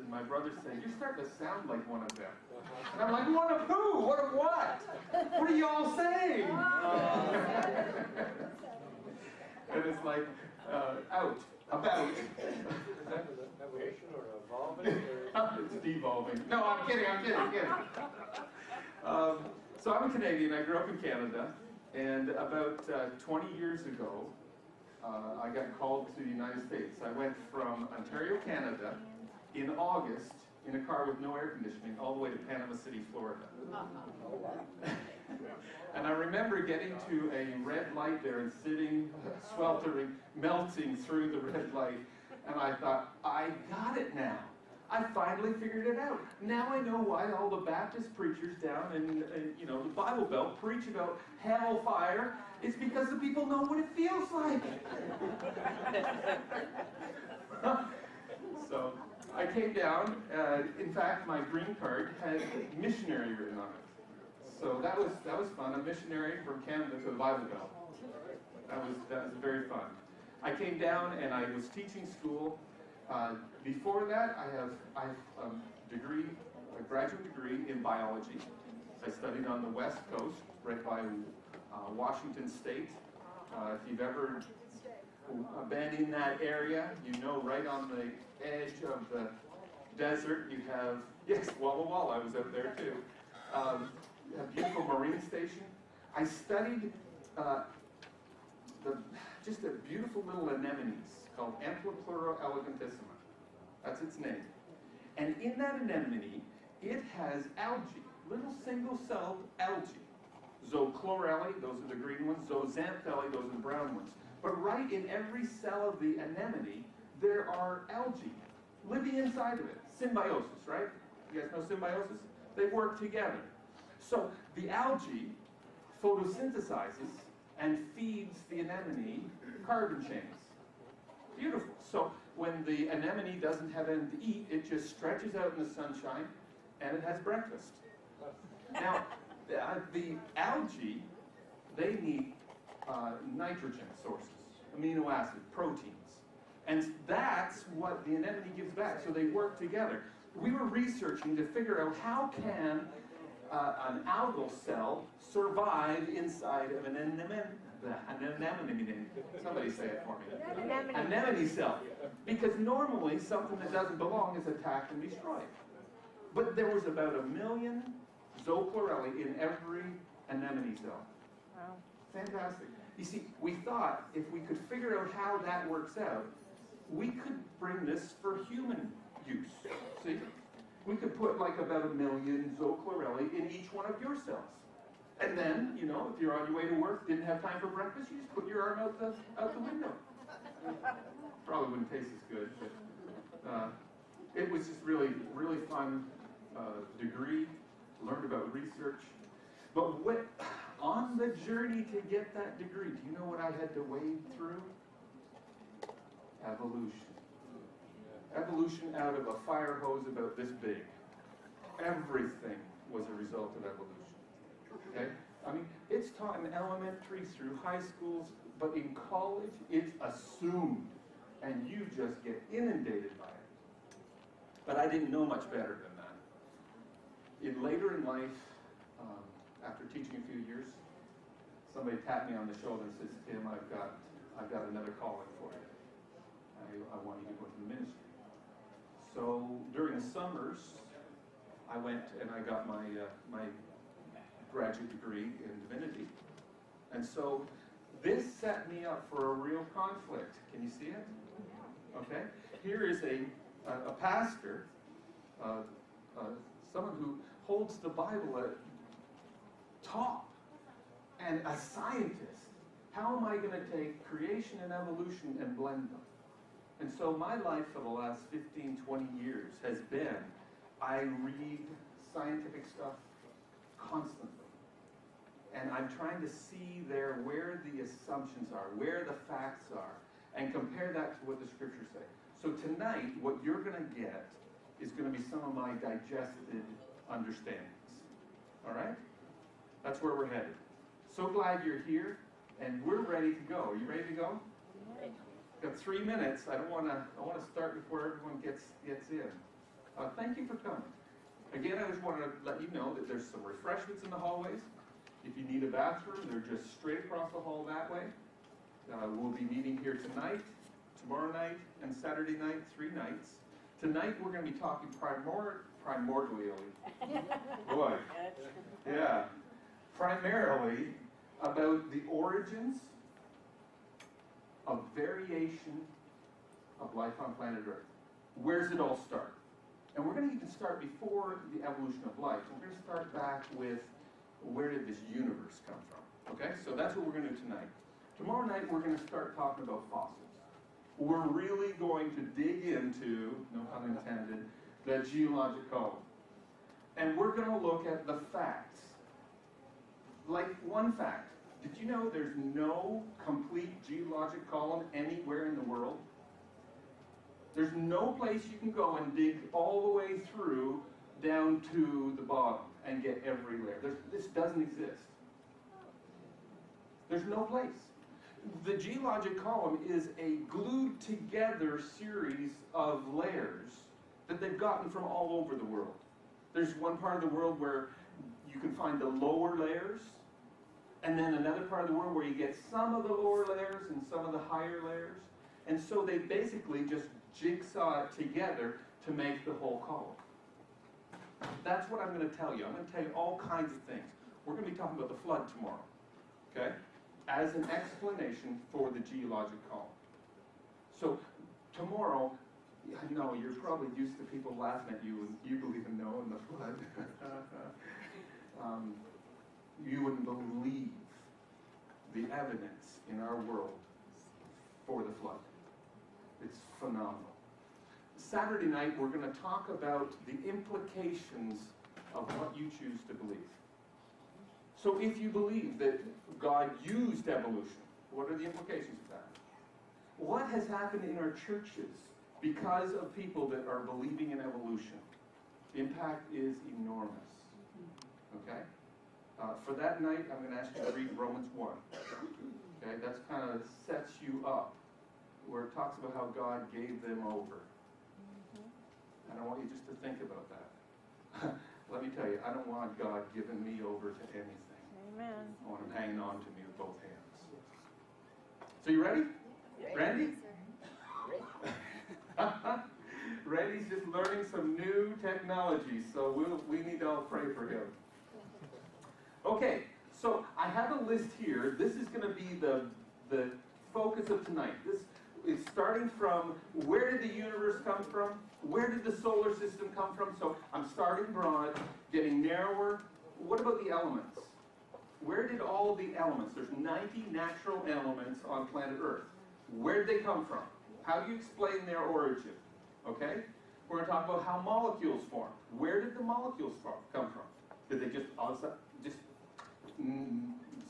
and my brother said, "You're starting to sound like one of them." And I'm like, "One of who? One of what? What are you all saying?" And it's like, out, about. Is that evolution or evolving? It's devolving. No, I'm kidding. So I'm a Canadian. I grew up in Canada. And about 20 years ago, I got called to the United States. I went from Ontario, Canada, in August, in a car with no air conditioning, all the way to Panama City, Florida. And I remember getting to a red light there and sitting, sweltering, melting through the red light. And I thought, I got it now. I finally figured it out. Now I know why all the Baptist preachers down in the Bible Belt preach about hellfire. It's because the people know what it feels like. So I came down. In fact, my green card had missionary written on it. So that was fun. A missionary from Canada to the Bible Belt. That was very fun. I came down and I was teaching school. Before that, I have a graduate degree in biology. I studied on the West Coast, right by Washington State. If you've ever been in that area, you know right on the edge of the desert you have, yes, Walla Walla, I was out there too. A beautiful marine station. I studied just a beautiful little anemones called Amplipleura elegantissima. That's its name. And in that anemone, it has algae, little single-celled algae. Zoochlorellae, those are the green ones. Zooxanthellae, those are the brown ones. But right in every cell of the anemone, there are algae living inside of it. Symbiosis, right? You guys know symbiosis? They work together. So the algae photosynthesizes and feeds the anemone carbon chains. Beautiful. So when the anemone doesn't have anything to eat, it just stretches out in the sunshine and it has breakfast. Now, the algae, they need nitrogen sources, amino acid, proteins. And that's what the anemone gives back. So they work together. We were researching to figure out how can an algal cell survive inside of an anemone. Somebody say it for me. Anemone cell. Because normally something that doesn't belong is attacked and destroyed. But there was about 1 million Zoochlorellae in every anemone cell. Wow. Fantastic. You see, we thought if we could figure out how that works out, we could bring this for human use. See? We could put like about 1 million Zoochlorellae in each one of your cells. And then, if you're on your way to work, didn't have time for breakfast, you just put your arm out the window. Probably wouldn't taste as good, but it was just really, really fun degree. Learned about research. But on the journey to get that degree, do you know what I had to wade through? Evolution. Evolution out of a fire hose about this big. Everything was a result of evolution. Okay? I mean, it's taught in elementary through high schools, but in college, it's assumed. And you just get inundated by it. But I didn't know much better than that. Later in life, after teaching a few years, somebody tapped me on the shoulder and says, "Tim, I've got another calling for you. I want you to go to the ministry." So during the summers, I went and I got my graduate degree in divinity. And so this set me up for a real conflict. Can you see it? Okay. Here is a pastor, someone who holds the Bible at top, and a scientist. How am I going to take creation and evolution and blend them? And so my life for the last 15, 20 years has been, I read scientific stuff constantly. And I'm trying to see where the assumptions are, where the facts are, and compare that to what the scriptures say. So tonight, what you're going to get is going to be some of my digested understandings. All right? That's where we're headed. So glad you're here, and we're ready to go. Are you ready to go? Got 3 minutes. I want to start before everyone gets in. Thank you for coming. Again, I just wanted to let you know that there's some refreshments in the hallways. If you need a bathroom, they're just straight across the hall that way. We'll be meeting here tonight, tomorrow night, and Saturday night, 3 nights. Tonight, we're going to be talking primarily about the origins of variation of life on planet Earth. Where does it all start? And we're going to even start before the evolution of life. We're going to start back with where did this universe come from? Okay, so that's what we're going to do tonight. Tomorrow night, we're going to start talking about fossils. We're really going to dig into, no pun intended, the geologic column. And we're going to look at the facts. Like one fact, did you know there's no complete geologic column anywhere in the world? There's no place you can go and dig all the way through down to the bottom and get every layer. This doesn't exist. There's no place. The geologic column is a glued together series of layers that they've gotten from all over the world. There's one part of the world where you can find the lower layers, and then another part of the world where you get some of the lower layers and some of the higher layers. And so they basically just jigsaw it together to make the whole column. That's what I'm going to tell you. I'm going to tell you all kinds of things. We're going to be talking about the flood tomorrow, okay, as an explanation for the geologic column. So tomorrow, I know you're probably used to people laughing at you and you believe in Noah and the flood. You wouldn't believe the evidence in our world for the flood. It's phenomenal. Saturday night, we're going to talk about the implications of what you choose to believe. So if you believe that God used evolution, what are the implications of that? What has happened in our churches because of people that are believing in evolution? The impact is enormous. Okay? For that night, I'm going to ask you to read Romans 1. Okay? That's kind of sets you up, where it talks about how God gave them over. And I want you just to think about that. Let me tell you, I don't want God giving me over to anything. Amen. I want him hanging on to me with both hands. So you ready? Yeah. Randy? Randy's just learning some new technology, so we need to all pray for him. Okay, so I have a list here. This is going to be the focus of tonight. This is starting from where did the universe come from? Where did the solar system come from? So I'm starting broad, getting narrower. What about the elements? Where did all the elements, there's 90 natural elements on planet Earth. Where did they come from? How do you explain their origin? Okay? We're going to talk about how molecules form. Where did the molecules come from? Did they just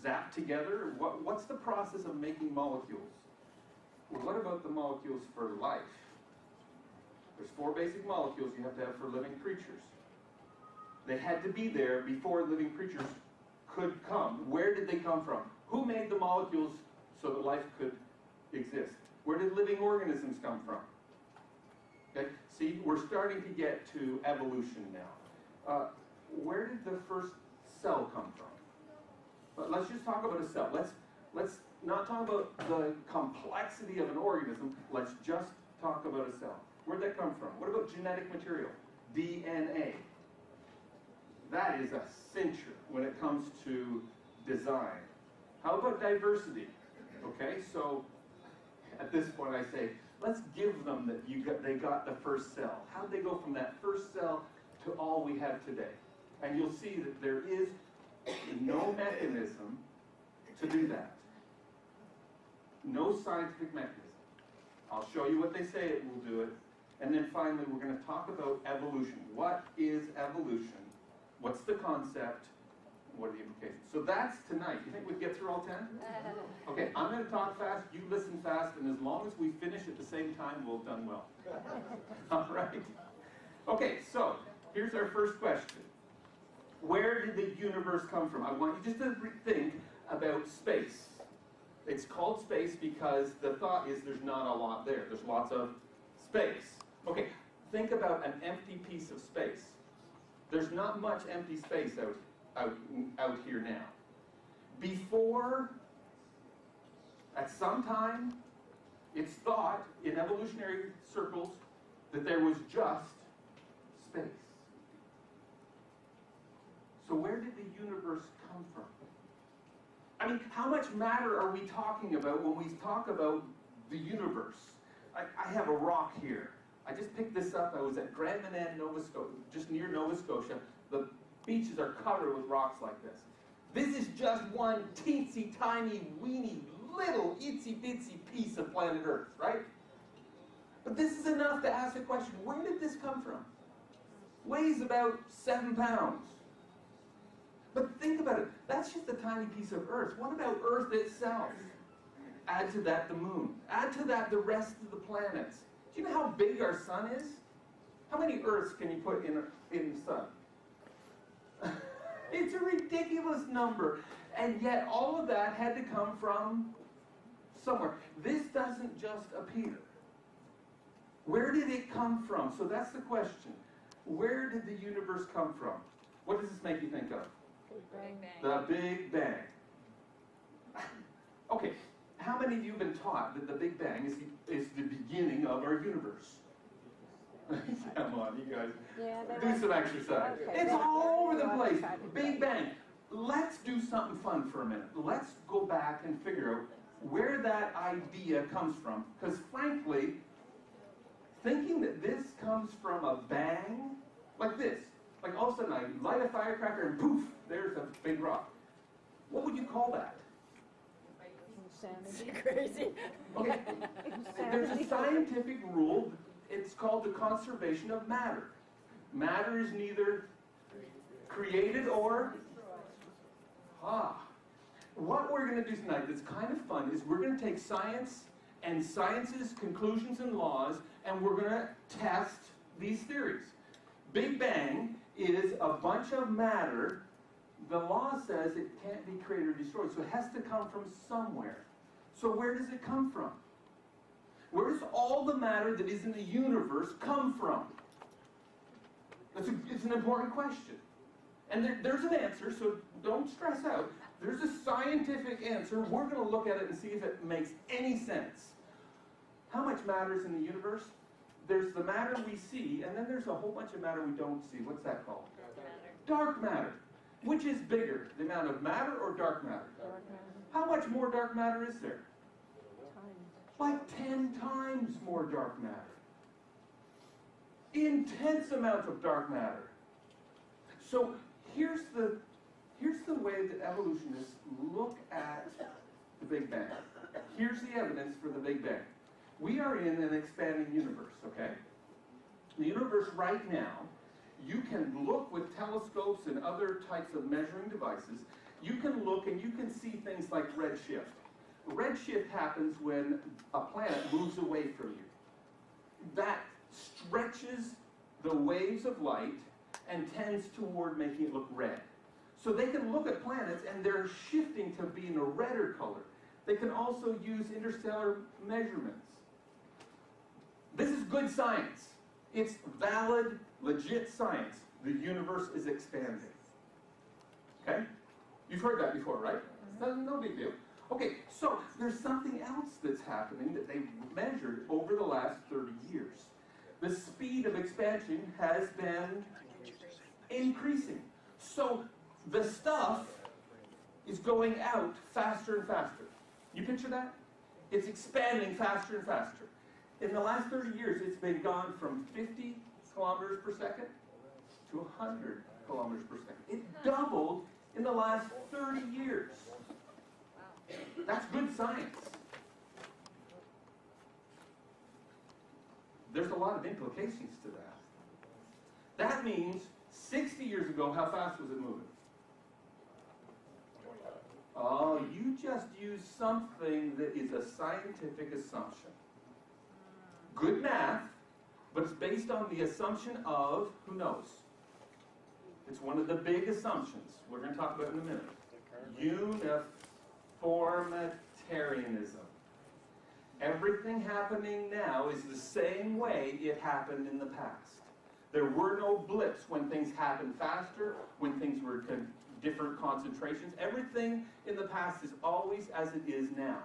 zap together? What's the process of making molecules? Well, what about the molecules for life? There's 4 basic molecules you have to have for living creatures. They had to be there before living creatures could come. Where did they come from? Who made the molecules so that life could exist? Where did living organisms come from? Okay, see, we're starting to get to evolution now. Where did the first cell come from? But let's just talk about a cell. Let's not talk about the complexity of an organism. Let's just talk about a cell. Where'd that come from? What about genetic material? DNA. That is a cincher when it comes to design. How about diversity? Okay, so at this point I say, let's give them that they got the first cell. How did they go from that first cell to all we have today? And you'll see that there is no mechanism to do that. No scientific mechanism. I'll show you what they say it will do it. And then finally, we're going to talk about evolution. What is evolution? What's the concept? What are the implications? So that's tonight. You think we'd get through all 10? Okay, I'm going to talk fast, you listen fast, and as long as we finish at the same time, we'll have done well. All right? Okay, so here's our first question. Where did the universe come from? I want you just to think about space. It's called space because the thought is there's not a lot there. There's lots of space. Okay, think about an empty piece of space. There's not much empty space out here now. Before, at some time, it's thought in evolutionary circles that there was just space. So where did the universe come from? I mean, how much matter are we talking about when we talk about the universe? I have a rock here. I just picked this up. I was at Grand Manan, Nova Scotia, just near Nova Scotia. The beaches are covered with rocks like this. This is just one teensy tiny, weeny, little itsy bitsy piece of planet Earth, right? But this is enough to ask the question, where did this come from? Weighs about 7 pounds. But think about it, that's just a tiny piece of Earth. What about Earth itself? Add to that the moon. Add to that the rest of the planets. Do you know how big our sun is? How many Earths can you put in the sun? It's a ridiculous number. And yet all of that had to come from somewhere. This doesn't just appear. Where did it come from? So that's the question. Where did the universe come from? What does this make you think of? Big Bang. The Big Bang. Okay, how many of you have been taught that the Big Bang is the beginning of our universe? Come on, you guys. Yeah, Do some exercise. Okay, It's all over the well, place. tried to do Big that. Bang. Let's do something fun for a minute. Let's go back and figure out where that idea comes from. Because frankly, thinking that this comes from a bang, like this, like all of a sudden I light a firecracker and poof, there's a big rock. What would you call that? Insanity. Crazy. Okay, there's a scientific rule. It's called the conservation of matter. Matter is neither created or... What we're going to do tonight that's kind of fun is we're going to take science and science's conclusions and laws, and we're going to test these theories. Big Bang is a bunch of matter. The law says it can't be created or destroyed, so it has to come from somewhere. So where does it come from? Where does all the matter that is in the universe come from? It's an important question. And there's an answer, so don't stress out. There's a scientific answer. We're going to look at it and see if it makes any sense. How much matter is in the universe? There's the matter we see, and then there's a whole bunch of matter we don't see. What's that called? Dark matter. Which is bigger, the amount of matter or dark matter? Dark matter. How much more dark matter is there? Tiny. Like 10 times more dark matter. Intense amounts of dark matter. So here's the way that evolutionists look at the Big Bang. Here's the evidence for the Big Bang. We are in an expanding universe, okay? The universe right now, you can look with telescopes and other types of measuring devices. You can look and you can see things like redshift. Redshift happens when a planet moves away from you. That stretches the waves of light and tends toward making it look red. So they can look at planets and they're shifting to being a redder color. They can also use interstellar measurements. This is good science. It's valid, legit science. The universe is expanding. Okay? You've heard that before, right? No big deal. Okay, so there's something else that's happening that they've measured over the last 30 years. The speed of expansion has been increasing. So the stuff is going out faster and faster. You picture that? It's expanding faster and faster. In the last 30 years, it's been gone from 50 kilometers per second to 100 kilometers per second. It doubled in the last 30 years. That's good science. There's a lot of implications to that. That means 60 years ago, how fast was it moving? Oh, you just used something that is a scientific assumption. Good math, but it's based on the assumption of, who knows? It's one of the big assumptions we're going to talk about in a minute. Uniformitarianism. Everything happening now is the same way it happened in the past. There were no blips when things happened faster, when things were different concentrations. Everything in the past is always as it is now.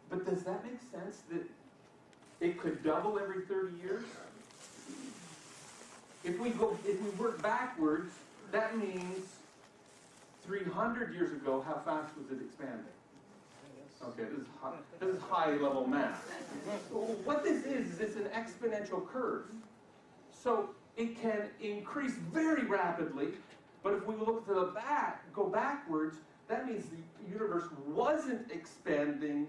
But does that make sense that it could double every 30 years? If we work backwards, that means 300 years ago, how fast was it expanding? Okay, this is high-level math. What this is it's an exponential curve. So it can increase very rapidly, but if we look to the back, go backwards, that means the universe wasn't expanding,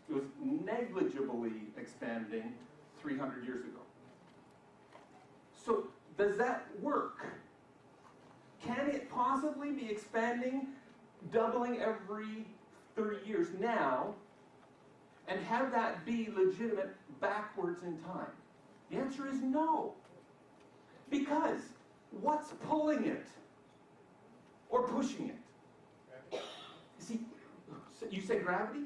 it was negligibly expanding 300 years ago. So does that work? Can it possibly be expanding, doubling every 30 years now, and have that be legitimate backwards in time? The answer is no. Because what's pulling it or pushing it? See, you say gravity?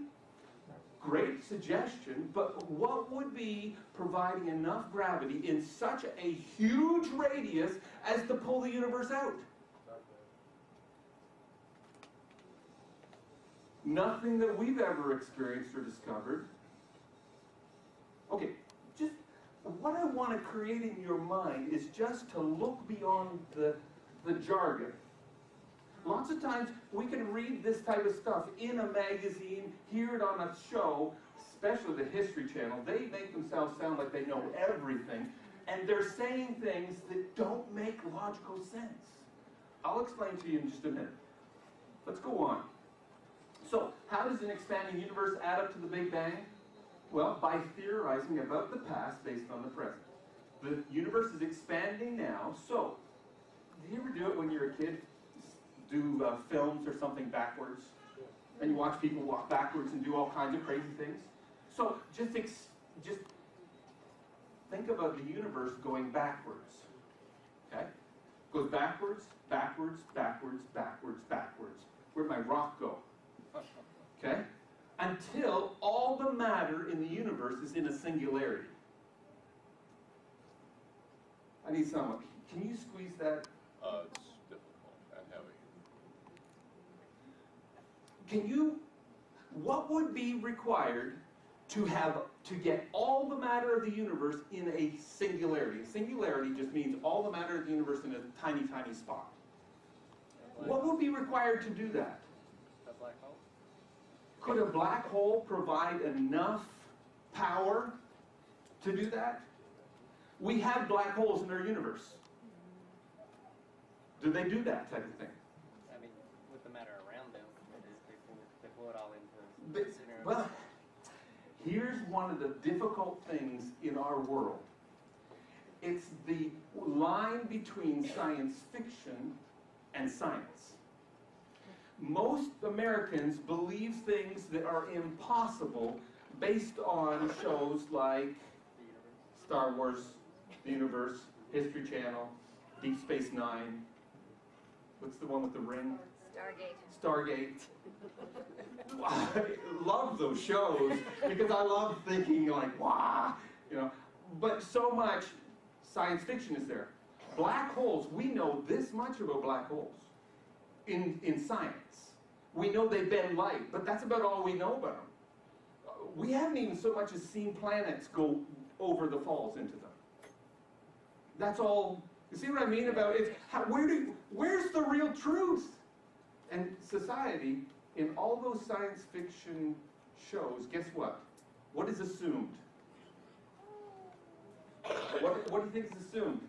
Great suggestion, but what would be providing enough gravity in such a huge radius as to pull the universe out? Nothing that we've ever experienced or discovered. Okay, just what I want to create in your mind is just to look beyond the jargon. Lots of times we can read this type of stuff in a magazine, hear it on a show, especially the History Channel. They make themselves sound like they know everything, and they're saying things that don't make logical sense. I'll explain to you in just a minute. Let's go on. So, how does an expanding universe add up to the Big Bang? Well, by theorizing about the past based on the present. The universe is expanding now, so, do you ever do it when you're a kid? Do films or something backwards? And you watch people walk backwards and do all kinds of crazy things? So, just think about the universe going backwards. Okay? Goes backwards, backwards, backwards, backwards, backwards. Where'd my rock go? Okay? Until all the matter in the universe is in a singularity. I need someone. Can you squeeze that? It's difficult and heavy. What would be required to get all the matter of the universe in a singularity? A singularity just means all the matter of the universe in a tiny, tiny spot. What would be required to do that? A black hole? Could a black hole provide enough power to do that? We have black holes in our universe. Do they do that type of thing? I mean, with the matter around them, they pull it all into scenarios. Well, here's one of the difficult things in our world. It's the line between science fiction and science. Most Americans believe things that are impossible based on shows like Star Wars, the Universe, History Channel, Deep Space Nine. What's the one with the ring? Stargate. I love those shows because I love thinking like, wow, you know. But so much science fiction is there. Black holes, we know this much about black holes in science. We know they bend light, but that's about all we know about them. We haven't even so much as seen planets go over the falls into them. That's all. You see what I mean about it? Where's the real truth? And society, in all those science fiction shows, guess what? What is assumed? What do you think is assumed?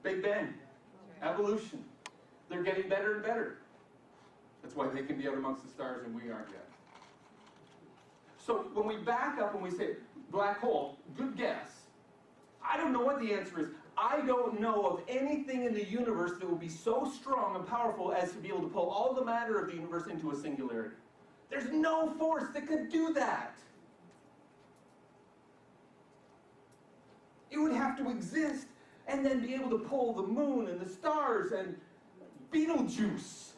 Big Bang. Evolution. They're getting better and better. That's why they can be out amongst the stars and we aren't yet. So when we back up and we say, black hole, good guess. I don't know what the answer is. I don't know of anything in the universe that will be so strong and powerful as to be able to pull all the matter of the universe into a singularity. There's no force that could do that. It would have to exist and then be able to pull the moon and the stars and Beetlejuice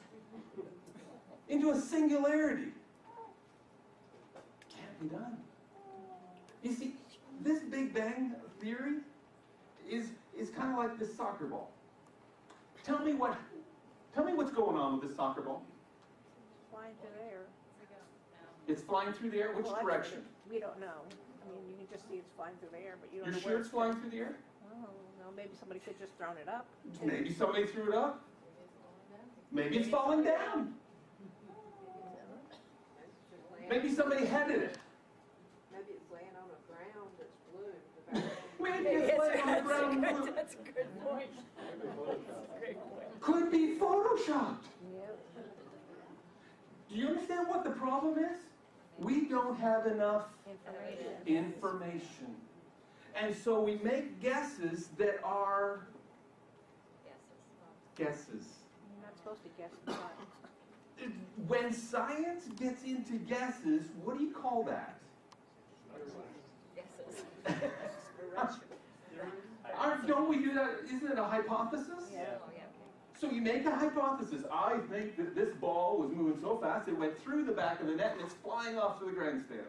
into a singularity. Can't can't be done. You see, this Big Bang theory is kind of like this soccer ball. Tell me what's going on with this soccer ball. Flying through the air. It's flying through the air. Which Well, actually, direction? We don't know. I mean, you can just see it's flying through the air, but you don't You're know sure where it's flying through the air? Oh, no, maybe somebody could just thrown it up. Maybe somebody threw it up. Maybe it's falling down. Maybe somebody headed it. Maybe it's laying on the ground that's blue. Maybe it's laying on the ground. blue. That's a good point. Could be photoshopped. Yep. Do you understand what the problem is? We don't have enough information. And so we make guesses that are guesses. You're not supposed to guess the time. When science gets into guesses, what do you call that? Don't we do that? Isn't it a hypothesis? Yeah. So you make a hypothesis. I think that this ball was moving so fast it went through the back of the net and it's flying off to the grandstands.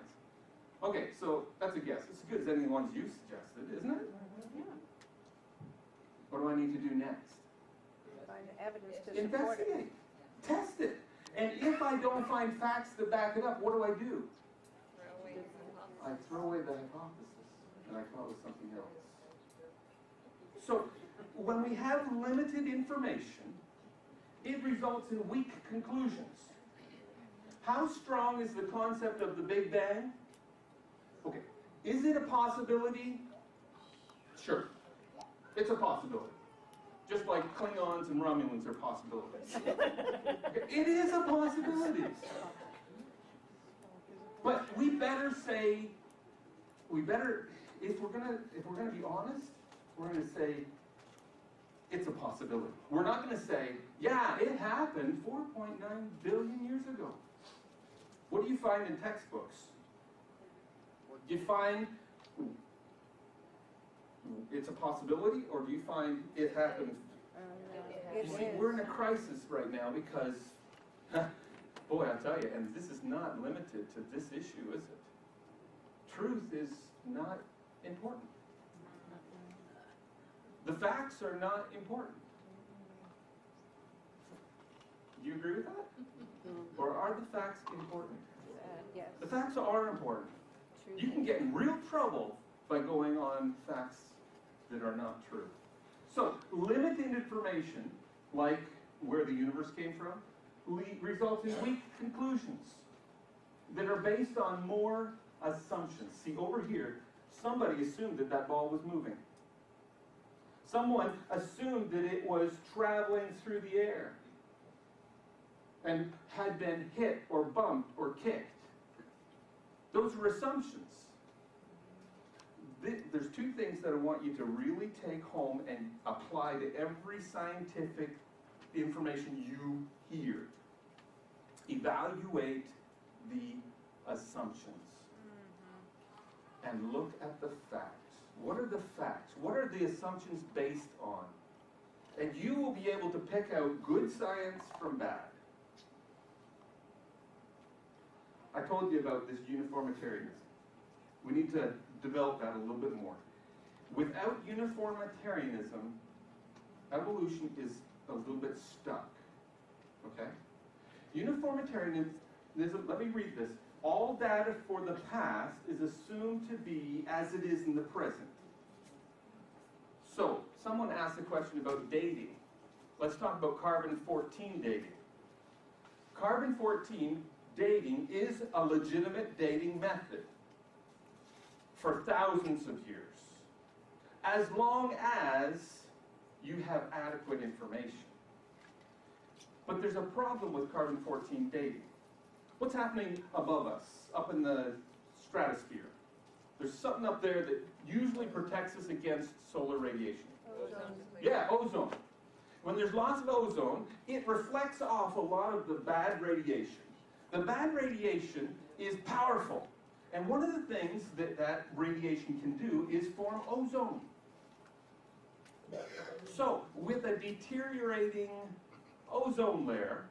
Okay, so that's a guess. It's as good as any ones you suggested, isn't it? Yeah. What do I need to do next? Find the evidence to support it. Investigate. Test it. And if I don't find facts that back it up, what do? I throw away the hypothesis and I come up with something else. So, when we have limited information, it results in weak conclusions. How strong is the concept of the Big Bang? Okay, is it a possibility? Sure, it's a possibility. Just like Klingons and Romulans are possibilities. It is a possibility. But we better say, if we're gonna be honest, we're gonna say it's a possibility. We're not gonna say, yeah, it happened 4.9 billion years ago. What do you find in textbooks? Do you find it's a possibility, or do you find it happened? It You see, is. we're in a crisis right now because, boy, I tell you, and this is not limited to this issue, is it? Truth is not important. The facts are not important. Do you agree with that? Or are the facts important? Yes. The facts are important. Truth You can is- get in real trouble by going on facts that are not true. So, limited information, like where the universe came from, results in weak conclusions that are based on more assumptions. See, over here, somebody assumed that that ball was moving. Someone assumed that it was traveling through the air and had been hit or bumped or kicked. Those were assumptions. There's two things that I want you to really take home and apply to every scientific information you hear. Evaluate the assumptions and look at the facts. What are the facts? What are the assumptions based on? And you will be able to pick out good science from bad. I told you about this uniformitarianism. We need to develop that a little bit more. Without uniformitarianism, evolution is a little bit stuck. Okay? Uniformitarianism, let me read this. All data for the past is assumed to be as it is in the present. So, someone asked a question about dating. Let's talk about carbon-14 dating. Carbon-14 dating is a legitimate dating method for thousands of years, as long as you have adequate information. But there's a problem with carbon-14 dating. What's happening above us, up in the stratosphere? There's something up there that usually protects us against solar radiation. Ozone. Yeah, ozone. When there's lots of ozone, it reflects off a lot of the bad radiation. The bad radiation is powerful. And one of the things that that radiation can do is form ozone. So, with a deteriorating ozone layer,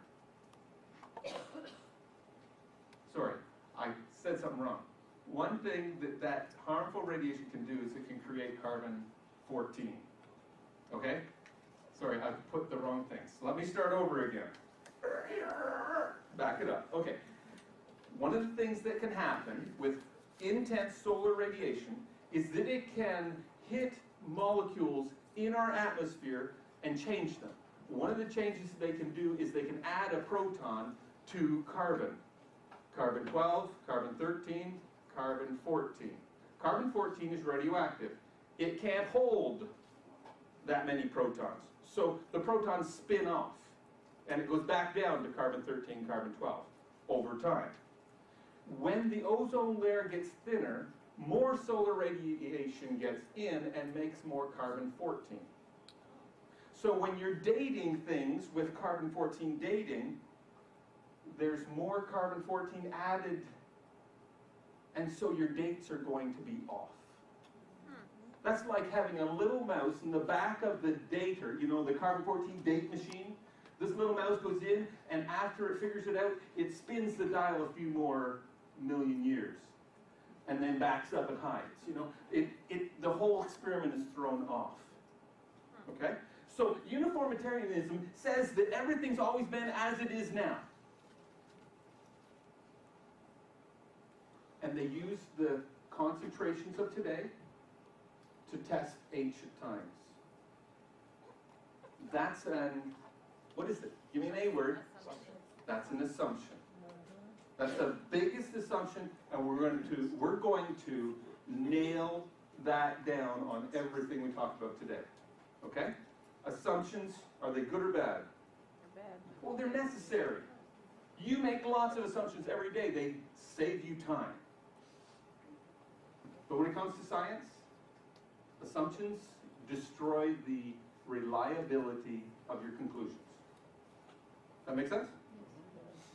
sorry, I said something wrong. one thing that harmful radiation can do is it can create carbon-14. Okay? Sorry, I put the wrong things. Let me start over again. Back it up. Okay. One of the things that can happen with intense solar radiation is that it can hit molecules in our atmosphere and change them. One of the changes they can do is they can add a proton to carbon. Carbon-12, carbon-13, carbon-14. Carbon-14 is radioactive. It can't hold that many protons. So the protons spin off, and it goes back down to carbon-13, carbon-12 over time. When the ozone layer gets thinner, more solar radiation gets in and makes more carbon-14. So when you're dating things with carbon-14 dating, there's more carbon-14 added, and so your dates are going to be off. That's like having a little mouse in the back of the dater, you know, the carbon-14 date machine. This little mouse goes in, and after it figures it out, it spins the dial a few more million years, and then backs up and hides. You know, the whole experiment is thrown off. Okay? So uniformitarianism says that everything's always been as it is now. And they use the concentrations of today to test ancient times. That's what is it? Give me an A word. That's an assumption. That's the biggest assumption, and we're going to nail that down on everything we talk about today. Okay? Assumptions, are they good or bad? They're bad. Well, they're necessary. You make lots of assumptions every day. They save you time. But when it comes to science, assumptions destroy the reliability of your conclusions. That make sense?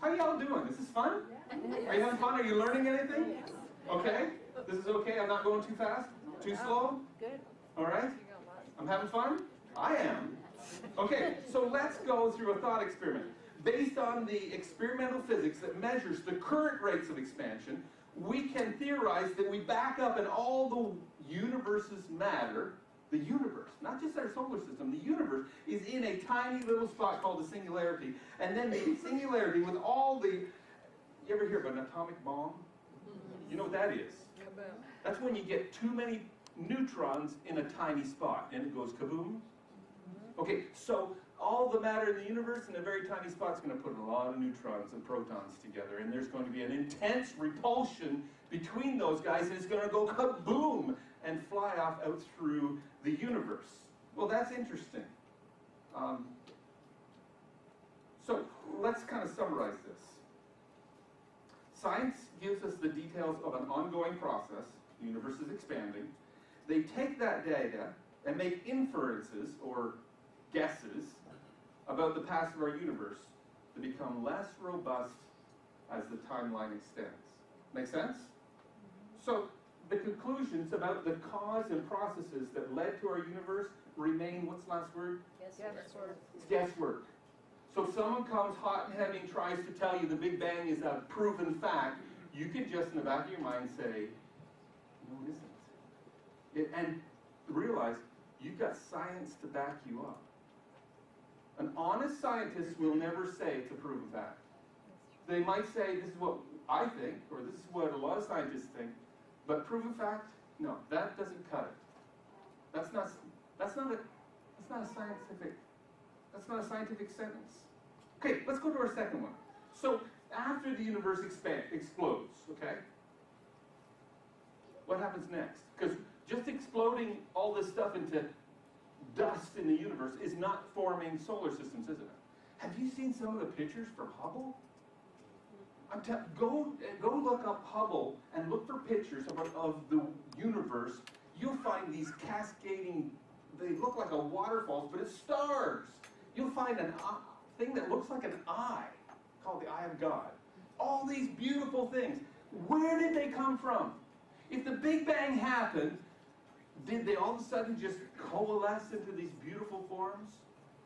How are y'all doing? This is fun? Are you having fun? Are you learning anything? Okay? This is okay? I'm not going too fast? Too slow? Good. All right? I'm having fun? I am. Okay, so let's go through a thought experiment. Based on the experimental physics that measures the current rates of expansion, we can theorize that we back up in all the universe's matter. The universe, not just our solar system, the universe is in a tiny little spot called the singularity. And then the singularity with all the, you ever hear of an atomic bomb? You know what that is? That's when you get too many neutrons in a tiny spot and it goes kaboom. Okay, so all the matter in the universe in a very tiny spot is going to put a lot of neutrons and protons together, and there's going to be an intense repulsion between those guys, and it's going to go kaboom and fly off out through the universe. Well, that's interesting. So let's kind of summarize this. Science gives us the details of an ongoing process. The universe is expanding. They take that data and make inferences or guesses about the past of our universe to become less robust as the timeline extends. Make sense? So the conclusions about the cause and processes that led to our universe remain, what's the last word? Guesswork. It's guesswork. So if someone comes hot and heavy and tries to tell you the Big Bang is a proven fact, you can just in the back of your mind say, no, it isn't. And realize you've got science to back you up. An honest scientist will never say it's a proven fact. They might say, this is what I think, or this is what a lot of scientists think, but proven fact, no, that doesn't cut it. That's not a scientific sentence. Okay, let's go to our second one. So after the universe explodes, okay, what happens next? Because just exploding all this stuff into dust in the universe is not forming solar systems, isn't it? Have you seen some of the pictures from Hubble? Go look up Hubble and look for pictures of the universe. You'll find these cascading, they look like a waterfall, but it's stars. You'll find a thing that looks like an eye, called the Eye of God. All these beautiful things. Where did they come from? If the Big Bang happened, did they all of a sudden just coalesce into these beautiful forms?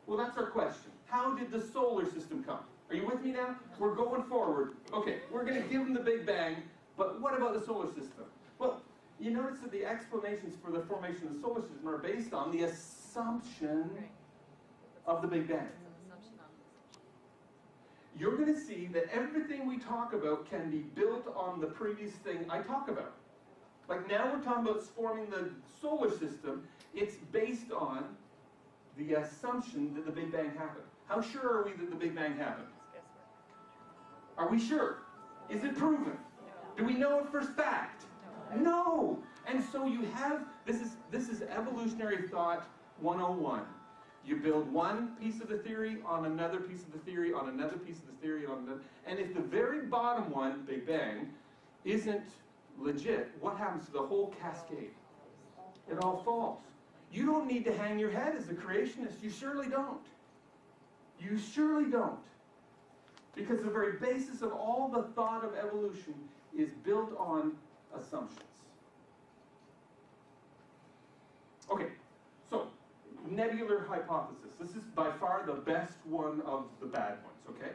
Well, that's our question. How did the solar system come? Are you with me now? We're going forward. Okay, we're going to give them the Big Bang, But what about the solar system? Well, you notice that the explanations for the formation of the solar system are based on the assumption of the Big Bang. You're going to see that everything we talk about can be built on the previous thing I talk about. Like now we're talking about forming the solar system. It's based on the assumption that the Big Bang happened. How sure are we that the Big Bang happened? Are we sure? Is it proven? Do we know it for fact? No. And so you have, this is evolutionary thought 101. You build one piece of the theory on another piece of the theory on another piece of the theory on another. And if the very bottom one, Big Bang, isn't legit, what happens to the whole cascade? It all falls. You don't need to hang your head as a creationist. You surely don't. You surely don't. Because the very basis of all the thought of evolution is built on assumptions. Okay, so nebular hypothesis. This is by far the best one of the bad ones, okay?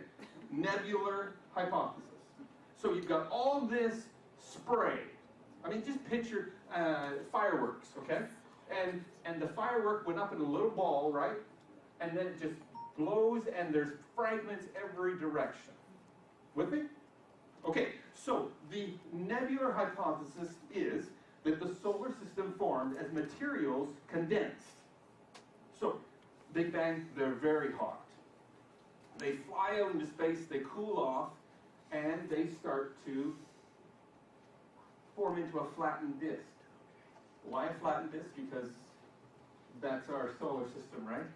Nebular hypothesis. So you've got all this spray. I mean, just picture fireworks, okay? And the firework went up in a little ball, right? And then it just blows and there's fragments every direction. With me? Okay, so the nebular hypothesis is that the solar system formed as materials condensed. So, Big Bang, they're very hot. They fly out into space, they cool off, and they start to form into a flattened disk. Why a flattened disk? Because that's our solar system, right?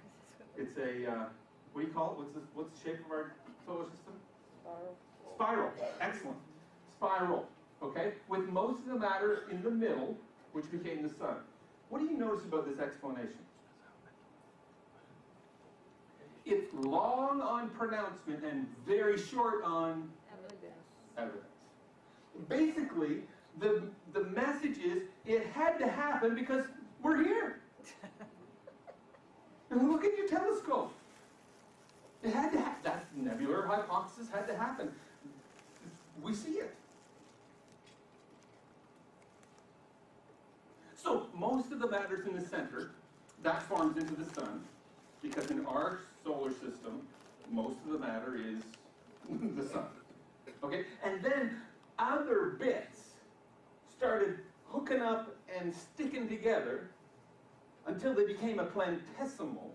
It's a, what do you call it? What's the shape of our solar system? Spiral. Excellent. Spiral. Okay? With most of the matter in the middle, which became the sun. What do you notice about this explanation? It's long on pronouncement and very short on evidence. Basically, the message is it had to happen because we're here. And look at your telescope. It had to happen. That nebular hypothesis had to happen. We see it. So most of the matter's in the center. That forms into the sun. Because in our solar system, most of the matter is the sun. Okay? And then other bits started hooking up and sticking together until they became a planetesimal.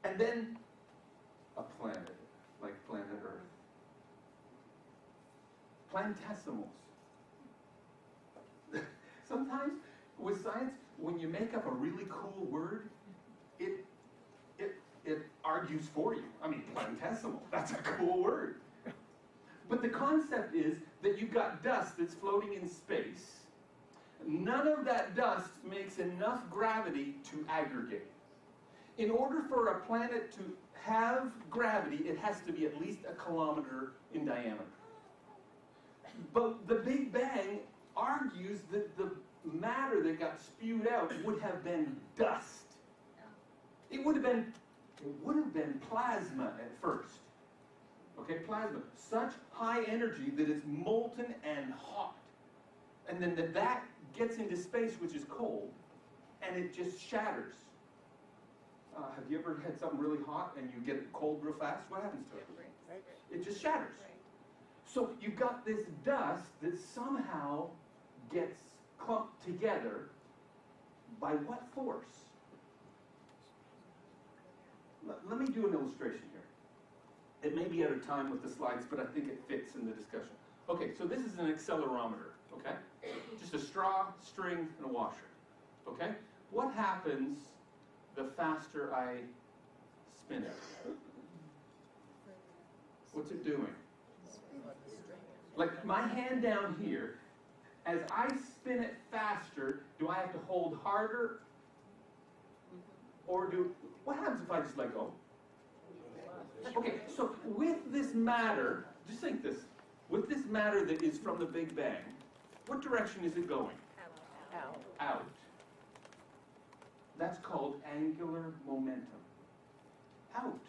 And then a planet, like planet Earth. Planetesimals. Sometimes with science, when you make up a really cool word, it argues for you. I mean, planetesimal, that's a cool word. But the concept is that you've got dust that's floating in space. None of that dust makes enough gravity to aggregate. In order for a planet to have gravity, it has to be at least a kilometer in diameter. But the Big Bang argues that the matter that got spewed out would have been dust. It would have been plasma at first. Okay, plasma. Such high energy that it's molten and hot. And then that gets into space, which is cold, and it just shatters. Have you ever had something really hot and you get it cold real fast? What happens to it? It just shatters. So you've got this dust that somehow gets clumped together by what force? Let me do an illustration here. It may be out of time with the slides, but I think it fits in the discussion. Okay, so this is an accelerometer, okay? Just a straw, string, and a washer, okay? What happens the faster I spin it? What's it doing? Like my hand down here, as I spin it faster, do I have to hold harder? Or what happens if I just let go? Okay, so with this matter, just think this, with this matter that is from the Big Bang, what direction is it going? Out. Out. That's called angular momentum. Out.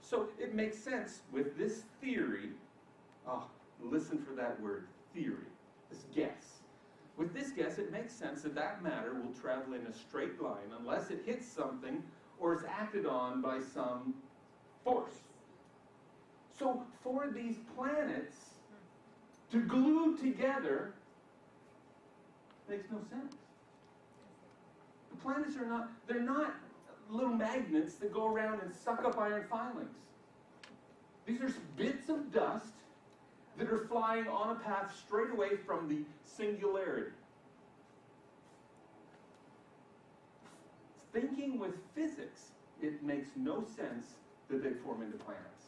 So it makes sense with this theory, listen for that word, theory, this guess. With this guess, it makes sense that that matter will travel in a straight line unless it hits something or is acted on by some force. So for these planets to glue together makes no sense. The planets are not, they're not little magnets that go around and suck up iron filings. These are bits of dust that are flying on a path straight away from the singularity. Thinking with physics, it makes no sense that they form into planets.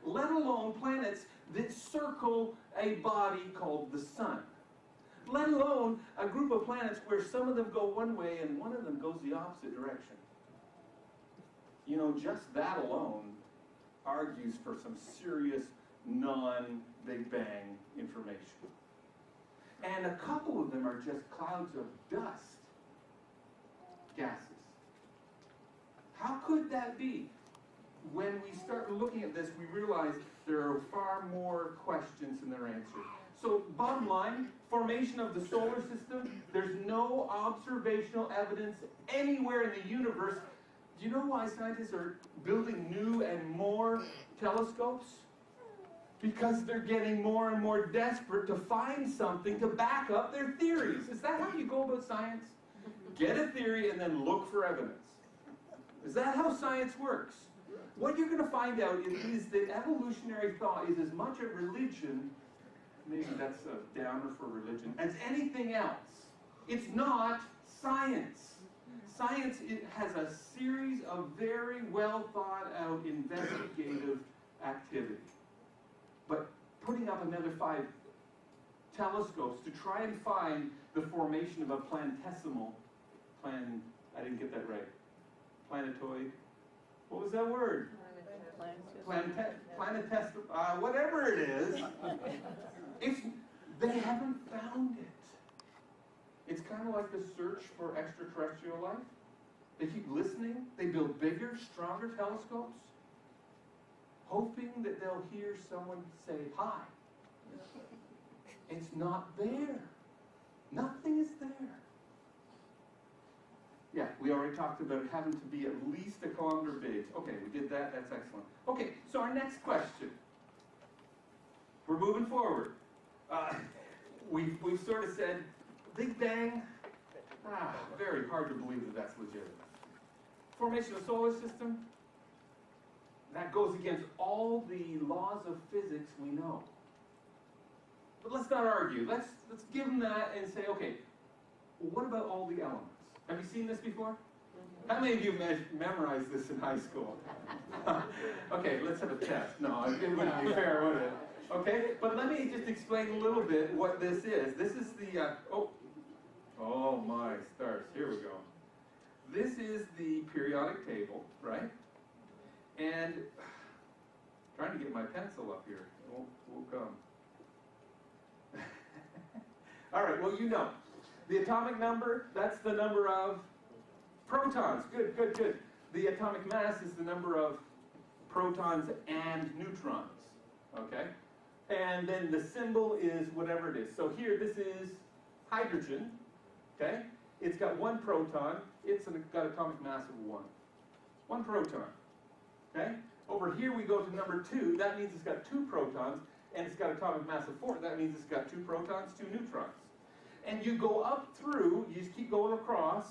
Let alone planets that circle a body called the sun. Let alone a group of planets where some of them go one way and one of them goes the opposite direction. You know, just that alone argues for some serious non-Big Bang information. And a couple of them are just clouds of dust, gases. How could that be? When we start looking at this, we realize there are far more questions than there are answers. So, bottom line, formation of the solar system, there's no observational evidence anywhere in the universe. Do you know why scientists are building new and more telescopes? Because they're getting more and more desperate to find something to back up their theories. Is that how you go about science? Get a theory and then look for evidence. Is that how science works? What you're going to find out is that evolutionary thought is as much a religion, maybe that's a downer for religion, as anything else. It's not science. Science, it has a series of very well thought out investigative activity. But putting up another 5 telescopes to try and find the formation of a planetesimal, I didn't get that right, planetoid, what was that word? Planetesimal, whatever it is, they haven't found it. It's kind of like the search for extraterrestrial life. They keep listening, they build bigger, stronger telescopes, hoping that they'll hear someone say hi. It's not there. Nothing is there. Yeah, we already talked about it having to be at least a kilometer big. Okay, we did that. That's excellent. Okay, so our next question. We're moving forward. We've sort of said, Big Bang, very hard to believe that that's legitimate. Formation of the solar system, that goes against all the laws of physics we know. But let's not argue. Let's give them that and say, okay, what about all the elements? Have you seen this before? How many of you memorized this in high school? Okay, let's have a test. No, it wouldn't be fair, would it? Okay, but let me just explain a little bit what this is. This is the, oh my stars, here we go. This is the periodic table, right? And trying to get my pencil up here. It won't come. All right, well, you know. The atomic number, that's the number of protons. Good, good, good. The atomic mass is the number of protons and neutrons. Okay? And then the symbol is whatever it is. So here, this is hydrogen. Okay? It's got 1 proton. It's got atomic mass of 1. 1 proton. Okay? Over here we go to number 2. That means it's got 2 protons, and it's got atomic mass of 4. That means it's got 2 protons, 2 neutrons. And you go up through, you just keep going across,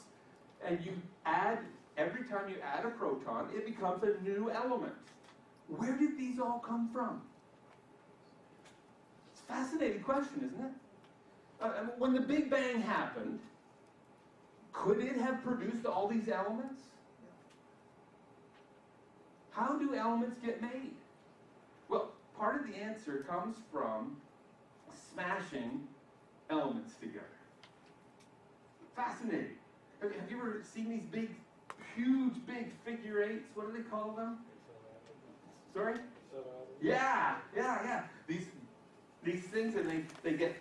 and you add, every time you add a proton, it becomes a new element. Where did these all come from? It's a fascinating question, isn't it? When the Big Bang happened, could it have produced all these elements? How do elements get made? Well, part of the answer comes from smashing elements together. Fascinating. Have you ever seen these big, huge, big figure eights? What do they call them? Sorry? Yeah. These things, and they get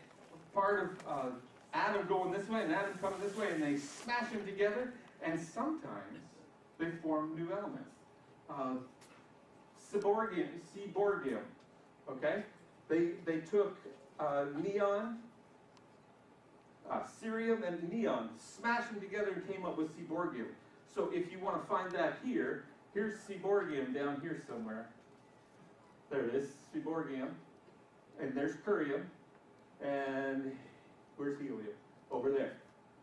part of atom going this way and atom coming this way, and they smash them together, and sometimes they form new elements. Seaborgium, okay? They took neon, cerium and neon, smashed them together and came up with seaborgium. So if you want to find that here, here's seaborgium down here somewhere. There it is, seaborgium. And there's curium. And where's helium? Over there.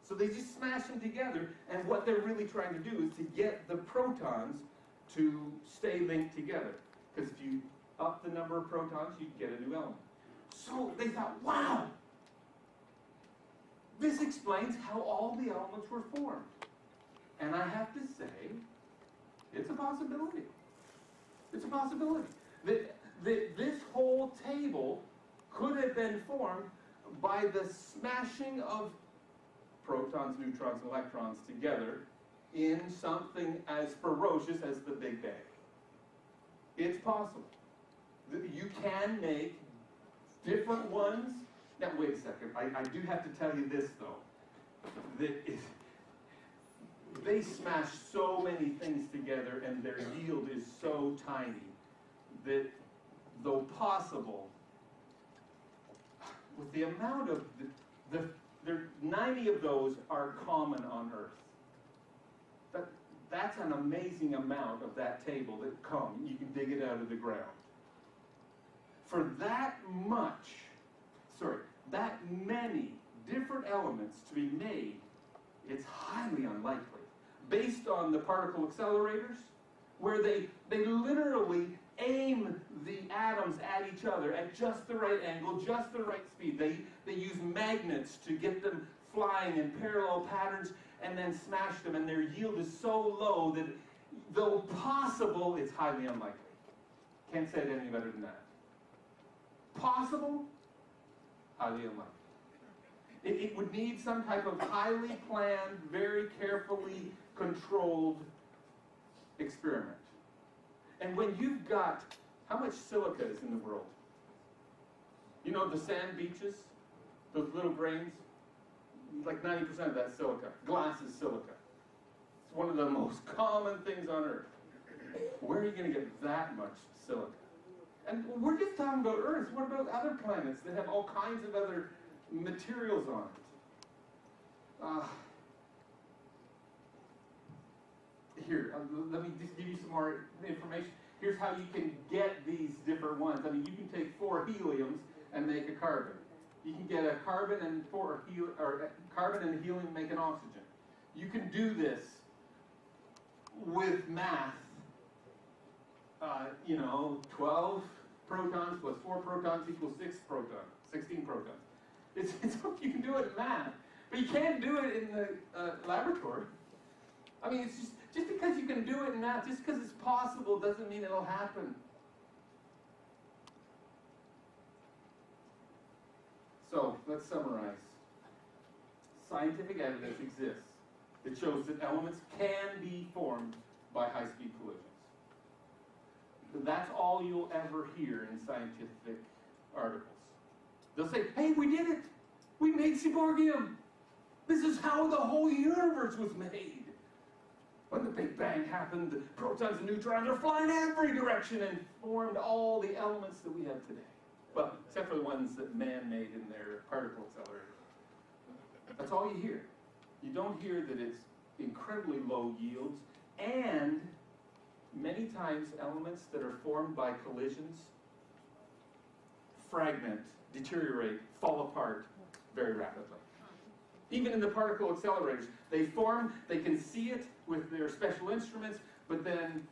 So they just smash them together, and what they're really trying to do is to get the protons to stay linked together. Because if you up the number of protons, you get a new element. So they thought, wow, this explains how all the elements were formed. And I have to say, it's a possibility. It's a possibility. That this whole table could have been formed by the smashing of protons, neutrons, and electrons together in something as ferocious as the Big Bang. It's possible. You can make different ones. Now, wait a second. I do have to tell you this, though. They smash so many things together, and their yield is so tiny that, though possible, with the amount of there 90 of those are common on Earth. That's an amazing amount of that table that come. You can dig it out of the ground. For that many different elements to be made, it's highly unlikely. Based on the particle accelerators, where they literally aim the atoms at each other at just the right angle, just the right speed. They use magnets to get them flying in parallel patterns and then smash them, and their yield is so low that, though possible, it's highly unlikely. Can't say it any better than that. Possible, highly unlikely. It would need some type of highly planned, very carefully controlled experiment. And when you've got, how much silica is in the world? You know the sand beaches? Those little grains? Like 90% of that silica. Glass is silica. It's one of the most common things on Earth. Where are you going to get that much silica? And we're just talking about Earth. What about other planets that have all kinds of other materials on it? Here, let me just give you some more information. Here's how you can get these different ones. I mean, you can take 4 heliums and make a carbon. You can get a carbon and carbon and a helium and make an oxygen. You can do this with math. 12 protons plus 4 protons equals 16 protons. You can do it in math, but you can't do it in the laboratory. I mean, it's just because you can do it in math, just because it's possible, doesn't mean it'll happen. So, let's summarize. Scientific evidence exists that shows that elements can be formed by high-speed collisions. That's all you'll ever hear in scientific articles. They'll say, hey, we did it! We made seaborgium! This is how the whole universe was made! When the Big Bang happened, the protons and neutrons are flying every direction and formed all the elements that we have today. Well, except for the ones that man made in their particle accelerators. That's all you hear. You don't hear that it's incredibly low yields, and many times elements that are formed by collisions fragment, deteriorate, fall apart very rapidly. Even in the particle accelerators, they form, they can see it with their special instruments, but then,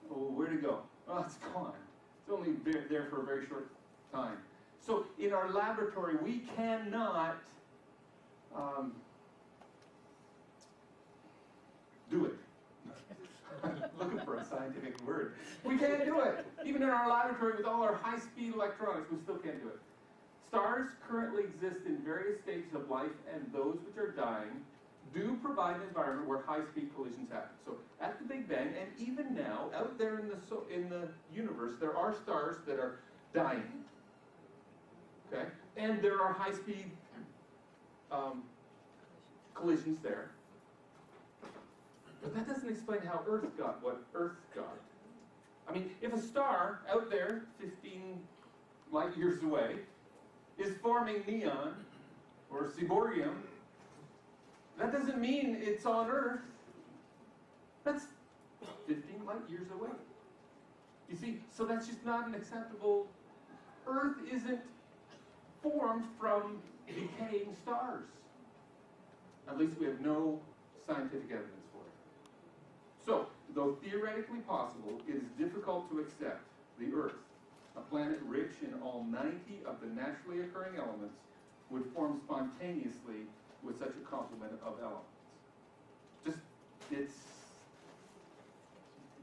where'd it go? Oh, it's gone. It's only there for a very short time. So in our laboratory, we cannot do it. Looking for a scientific word. We can't do it. Even in our laboratory with all our high-speed electronics, we still can't do it. Stars currently exist in various stages of life, and those which are dying do provide an environment where high-speed collisions happen. So at the Big Bang, and even now, out there in the universe, there are stars that are dying. Okay? And there are high-speed collisions there. But that doesn't explain how Earth got what Earth got. I mean, if a star out there, 15 light years away, is forming neon or seaborgium, that doesn't mean it's on Earth. That's 15 light years away. You see, so that's just not an acceptable. Earth isn't formed from decaying stars. At least we have no scientific evidence for it. So, though theoretically possible, it is difficult to accept the Earth, a planet rich in all 90 of the naturally occurring elements, would form spontaneously with such a complement of elements.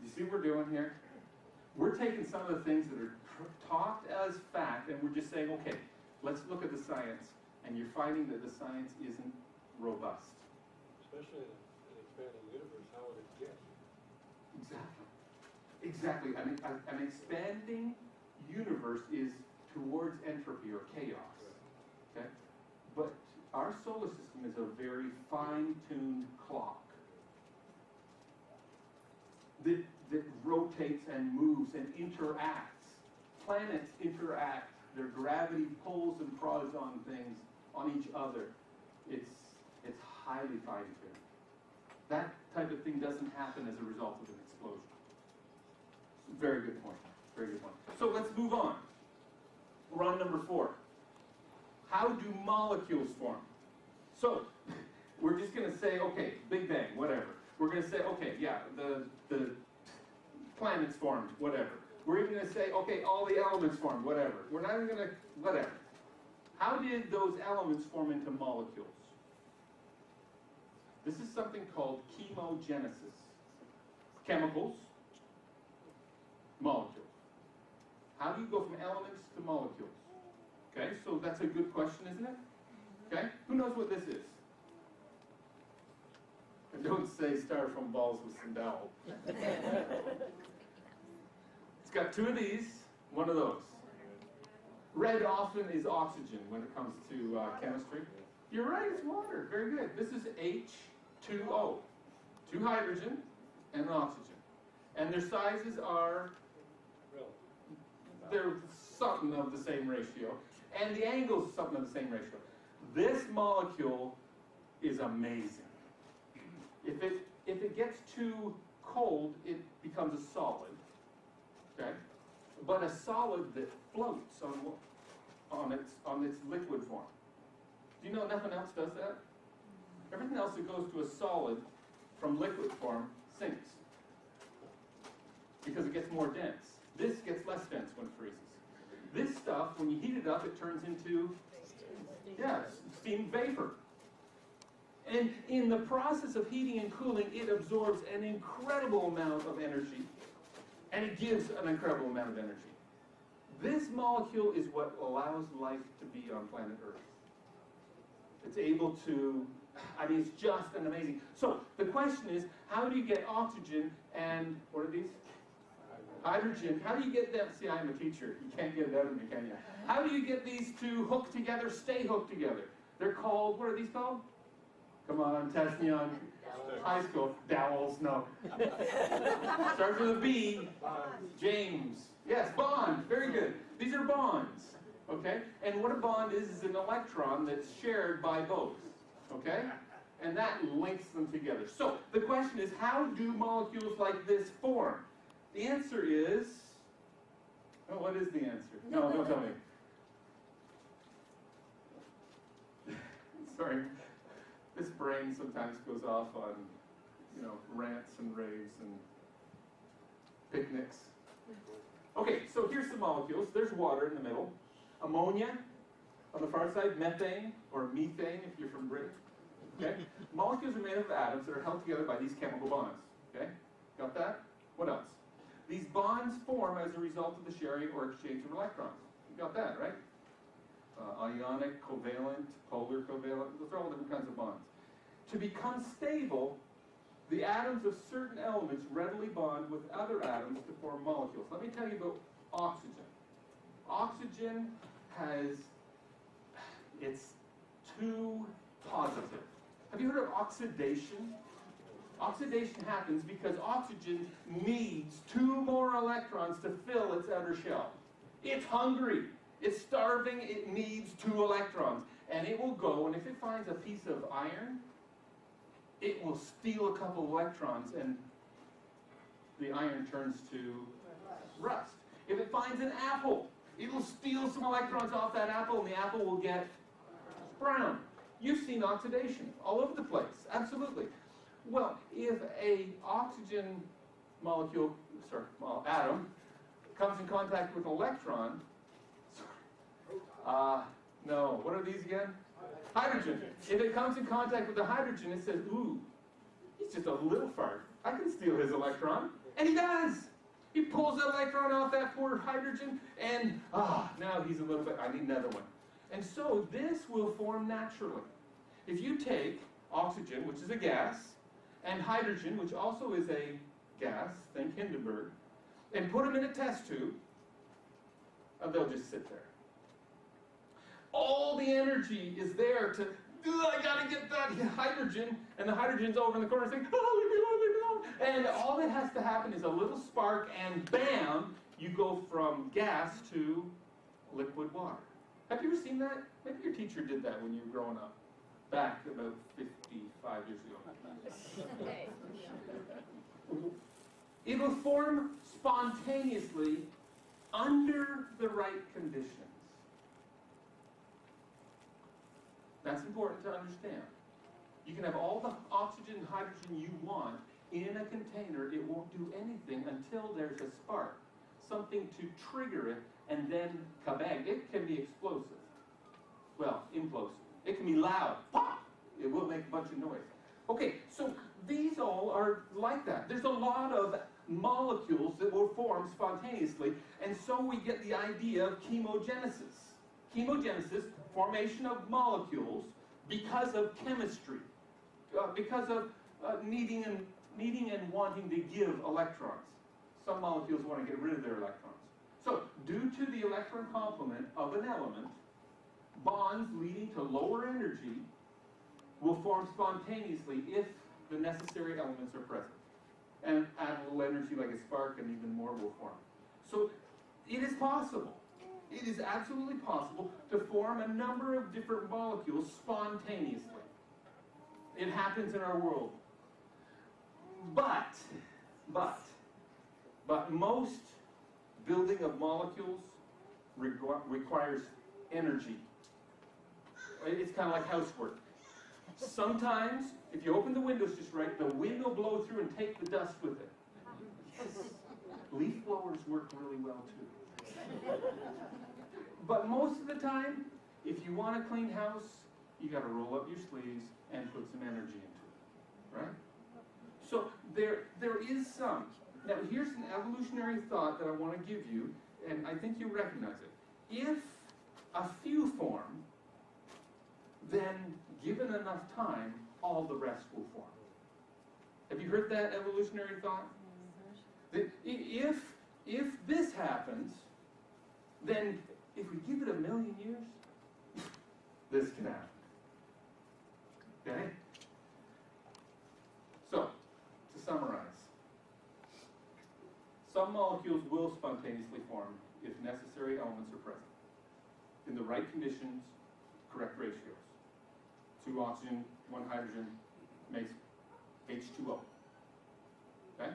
You see what we're doing here? We're taking some of the things that are taught as fact, and we're just saying, okay, let's look at the science, and you're finding that the science isn't robust. Especially in an expanding universe, how would it get? Exactly. I mean, an expanding universe is towards entropy or chaos. Okay? But our solar system is a very fine-tuned clock that rotates and moves and interacts. Planets interact. Their gravity pulls and prods on things, on each other. It's highly fine-tuned. That type of thing doesn't happen as a result of an explosion. Very good point. Very good point. So let's move on. We're on number 4. How do molecules form? So we're just going to say, okay, Big Bang, whatever. We're going to say, okay, yeah, the planets formed, whatever. We're even going to say, okay, all the elements formed, whatever. We're not even going to, whatever. How did those elements form into molecules? This is something called chemogenesis. Chemicals, molecules. How do you go from elements to molecules? Okay, so that's a good question, isn't it? Okay, who knows what this is? And don't say styrofoam balls with some dowel. It's got 2 of these, 1 of those. Red often is oxygen when it comes to chemistry. You're right, it's water. Very good. This is H2O. 2 hydrogen and an oxygen. And their sizes are, they're something of the same ratio. And the angle's something of the same ratio. This molecule is amazing. If it gets too cold, it becomes a solid. Okay? But a solid that floats on its liquid form. Do you know nothing else does that? Everything else that goes to a solid from liquid form sinks. Because it gets more dense. This gets less dense when it freezes. This stuff, when you heat it up, it turns into steam vapor. And in the process of heating and cooling, it absorbs an incredible amount of energy. And it gives an incredible amount of energy. This molecule is what allows life to be on planet Earth. It's able to, I mean, it's just an amazing. So the question is, how do you get oxygen and, what are these? Hydrogen. How do you get them? See, I'm a teacher. You can't get it out of me, can you? How do you get these 2 hooked together, stay hooked together? They're called, what are these called? Come on, I'm testing you on high school. Dowels, no. Starts with a B. James. Yes, bond. Very good. These are bonds. Okay? And what a bond is an electron that's shared by both. Okay? And that links them together. So, the question is, how do molecules like this form? The answer is... Oh, what is the answer? No, don't tell me. Sorry. This brain sometimes goes off on, rants and raves and picnics. Okay, so here's some molecules. There's water in the middle. Ammonia on the far side, methane, or methane if you're from Britain. Okay? Molecules are made of atoms that are held together by these chemical bonds. Okay? Got that? What else? These bonds form as a result of the sharing or exchange of electrons. You got that, right? Ionic, covalent, polar covalent, those are all different kinds of bonds. To become stable, the atoms of certain elements readily bond with other atoms to form molecules. Let me tell you about oxygen. Oxygen it's too positive. Have you heard of oxidation? Oxidation happens because oxygen needs 2 more electrons to fill its outer shell. It's hungry. It's starving, it needs 2 electrons. And it will go, and if it finds a piece of iron, it will steal a couple electrons, and the iron turns to rust. If it finds an apple, it will steal some electrons off that apple, and the apple will get brown. You've seen oxidation all over the place, absolutely. Well, if a oxygen molecule, atom, comes in contact with an electron, no, what are these again? Hydrogen. If it comes in contact with the hydrogen, it says, ooh, he's just a little fart. I can steal his electron. And he does. He pulls the electron off that poor hydrogen, and now he's a little bit, I need another one. And so this will form naturally. If you take oxygen, which is a gas, and hydrogen, which also is a gas, think Hindenburg, and put them in a test tube, they'll just sit there. All the energy is there to, I gotta get that hydrogen, and the hydrogen's over in the corner saying, leave me alone, leave me alone. And all that has to happen is a little spark, and bam, you go from gas to liquid water. Have you ever seen that? Maybe your teacher did that when you were growing up, back about 55 years ago. It will form spontaneously under the right conditions. That's important to understand. You can have all the oxygen and hydrogen you want in a container. It won't do anything until there's a spark, something to trigger it, and then kabang. It can be explosive. Well, implosive. It can be loud. Pop! It will make a bunch of noise. Okay, so these all are like that. There's a lot of molecules that will form spontaneously, and so we get the idea of chemogenesis. Chemogenesis, formation of molecules because of chemistry, because of needing and wanting to give electrons. Some molecules want to get rid of their electrons. So, due to the electron complement of an element, bonds leading to lower energy will form spontaneously if the necessary elements are present. And add a little energy like a spark, and even more will form. So, it is possible. It is absolutely possible to form a number of different molecules spontaneously. It happens in our world. But most building of molecules requires energy. It's kind of like housework. Sometimes, if you open the windows just right, the wind will blow through and take the dust with it. Yes. Leaf blowers work really well too. But most of the time, if you want a clean house, you got to roll up your sleeves and put some energy into it, right? So there is some. Now here's an evolutionary thought that I want to give you, and I think you recognize it. If a few form, then given enough time, all the rest will form. Have you heard that evolutionary thought? That if this happens, then if we give it 1,000,000 years, this can happen. Okay? So, to summarize, some molecules will spontaneously form if necessary elements are present. In the right conditions, correct ratios. 2 oxygen, 1 hydrogen makes H2O. Okay?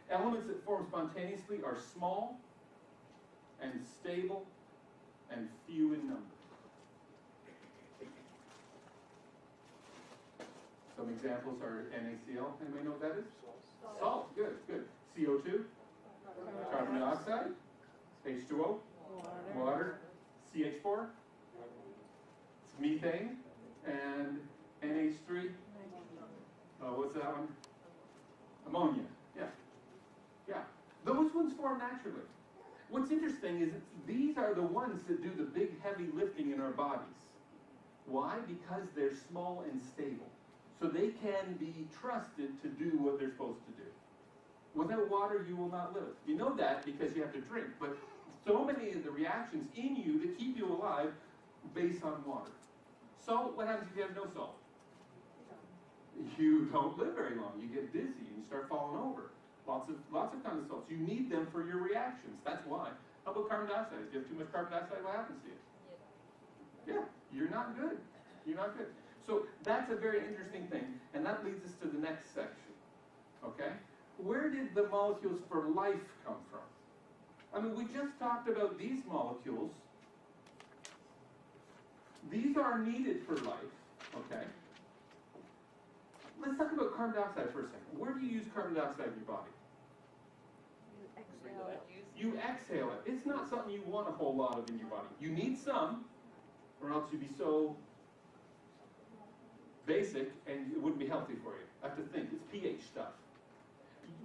Elements that form spontaneously are small and stable and few in number. Some examples are NaCl. Anybody know what that is? Salt. Good, good. CO2, carbon dioxide, H2O, water, CH4, it's methane, and NH3. What's that one? Ammonia. Yeah. Those ones form naturally. What's interesting is these are the ones that do the big heavy lifting in our bodies. Why? Because they're small and stable. So they can be trusted to do what they're supposed to do. Without water, you will not live. You know that because you have to drink. But so many of the reactions in you that keep you alive based on water. Salt, what happens if you have no salt? You don't live very long. You get dizzy and you start falling over. Lots of kinds of salts. You need them for your reactions. That's why. How about carbon dioxide? If you have too much carbon dioxide, what happens to you? Yeah, you're not good. You're not good. So that's a very interesting thing, and that leads us to the next section. Okay? Where did the molecules for life come from? I mean, we just talked about these molecules. These are needed for life, okay? Let's talk about carbon dioxide for a second. Where do you use carbon dioxide in your body? You exhale it. You exhale it. It's not something you want a whole lot of in your body. You need some, or else you'd be so basic and it wouldn't be healthy for you. I have to think. It's pH stuff.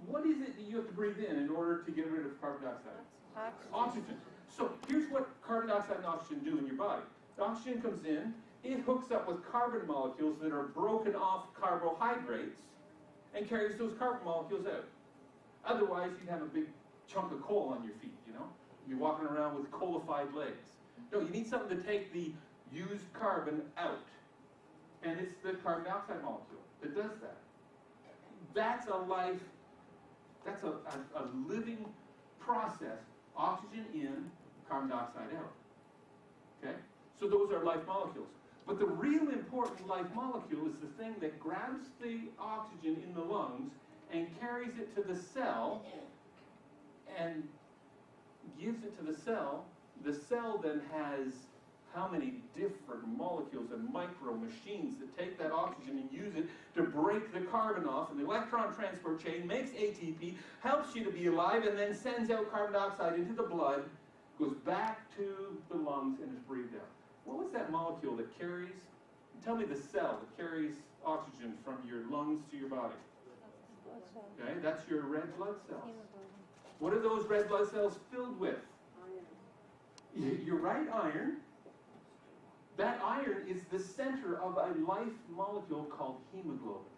What is it that you have to breathe in order to get rid of carbon dioxide? Oxygen. So here's what carbon dioxide and oxygen do in your body. The oxygen comes in, it hooks up with carbon molecules that are broken off carbohydrates and carries those carbon molecules out. Otherwise, you'd have a big chunk of coal on your feet, you know? You'd be walking around with coalified legs. No, you need something to take the used carbon out. And it's the carbon dioxide molecule that does that. That's a life, that's a living process. Oxygen in, carbon dioxide out. Okay? So those are life molecules. But the real important life molecule is the thing that grabs the oxygen in the lungs and carries it to the cell and gives it to the cell. The cell then has how many different molecules and micro machines that take that oxygen and use it to break the carbon off, and the electron transport chain makes ATP, helps you to be alive, and then sends out carbon dioxide into the blood, goes back to the lungs, and is breathed out. What was that molecule that carries, tell me the cell that carries oxygen from your lungs to your body? Okay, that's your red blood cells. What are those red blood cells filled with? You're right, iron. That iron is the center of a life molecule called hemoglobin.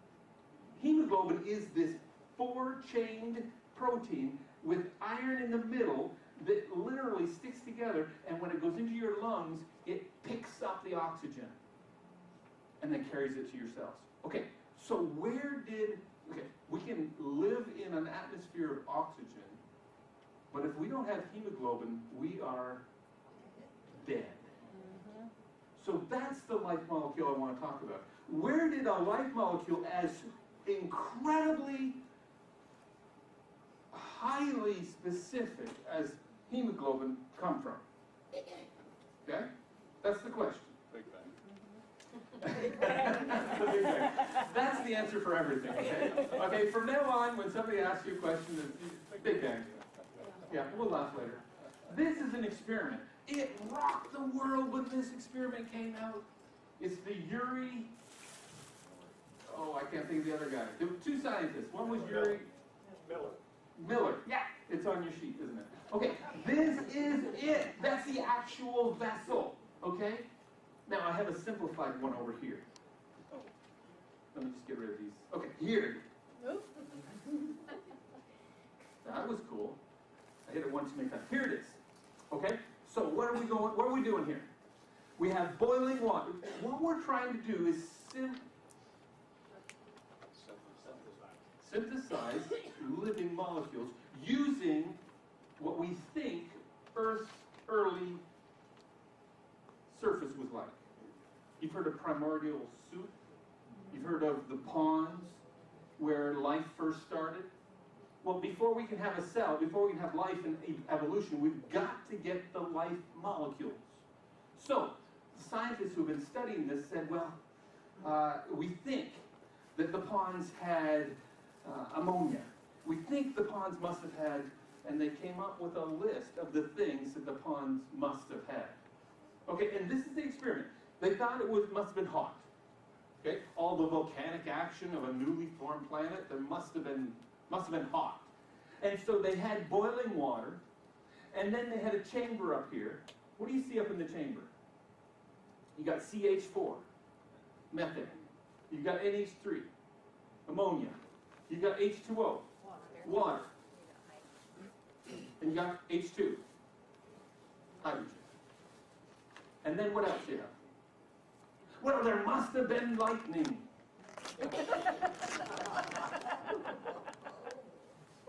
Hemoglobin is this 4-chained protein with iron in the middle that literally sticks together, and when it goes into your lungs, it picks up the oxygen and then carries it to your cells. Okay, so we can live in an atmosphere of oxygen, but if we don't have hemoglobin, we are dead. So that's the life molecule I want to talk about. Where did a life molecule as incredibly, highly specific as hemoglobin come from? Okay? That's the question. Big Bang. The Big Bang. That's the answer for everything, okay? Okay, from now on, when somebody asks you a question, it's Big Bang. Yeah, we'll laugh later. This is an experiment. It rocked the world when this experiment came out. It's the Yuri, I can't think of the other guy. There were two scientists. One was Yuri Miller. Yeah, it's on your sheet, isn't it? Okay, this is it. That's the actual vessel, okay? Now, I have a simplified one over here. Let me just get rid of these. Okay, here. That was cool. I hit it one too many times. Here it is. Okay? So what are we doing here? We have boiling water. What we're trying to do is synthesize living molecules using what we think Earth's early surface was like. You've heard of primordial soup? You've heard of the ponds where life first started? Well, before we can have a cell, before we can have life and evolution, we've got to get the life molecules. So, the scientists who have been studying this said, well, we think that the ponds had ammonia. We think the ponds must have had, and they came up with a list of the things that the ponds must have had. Okay, and this is the experiment. They thought it must have been hot. Okay, all the volcanic action of a newly formed planet, there must have been hot. And so they had boiling water, and then they had a chamber up here. What do you see up in the chamber? You got CH4, methane. You got NH3, ammonia. You got H2O, water. And you got H2, hydrogen. And then what else do you have? Well, there must have been lightning.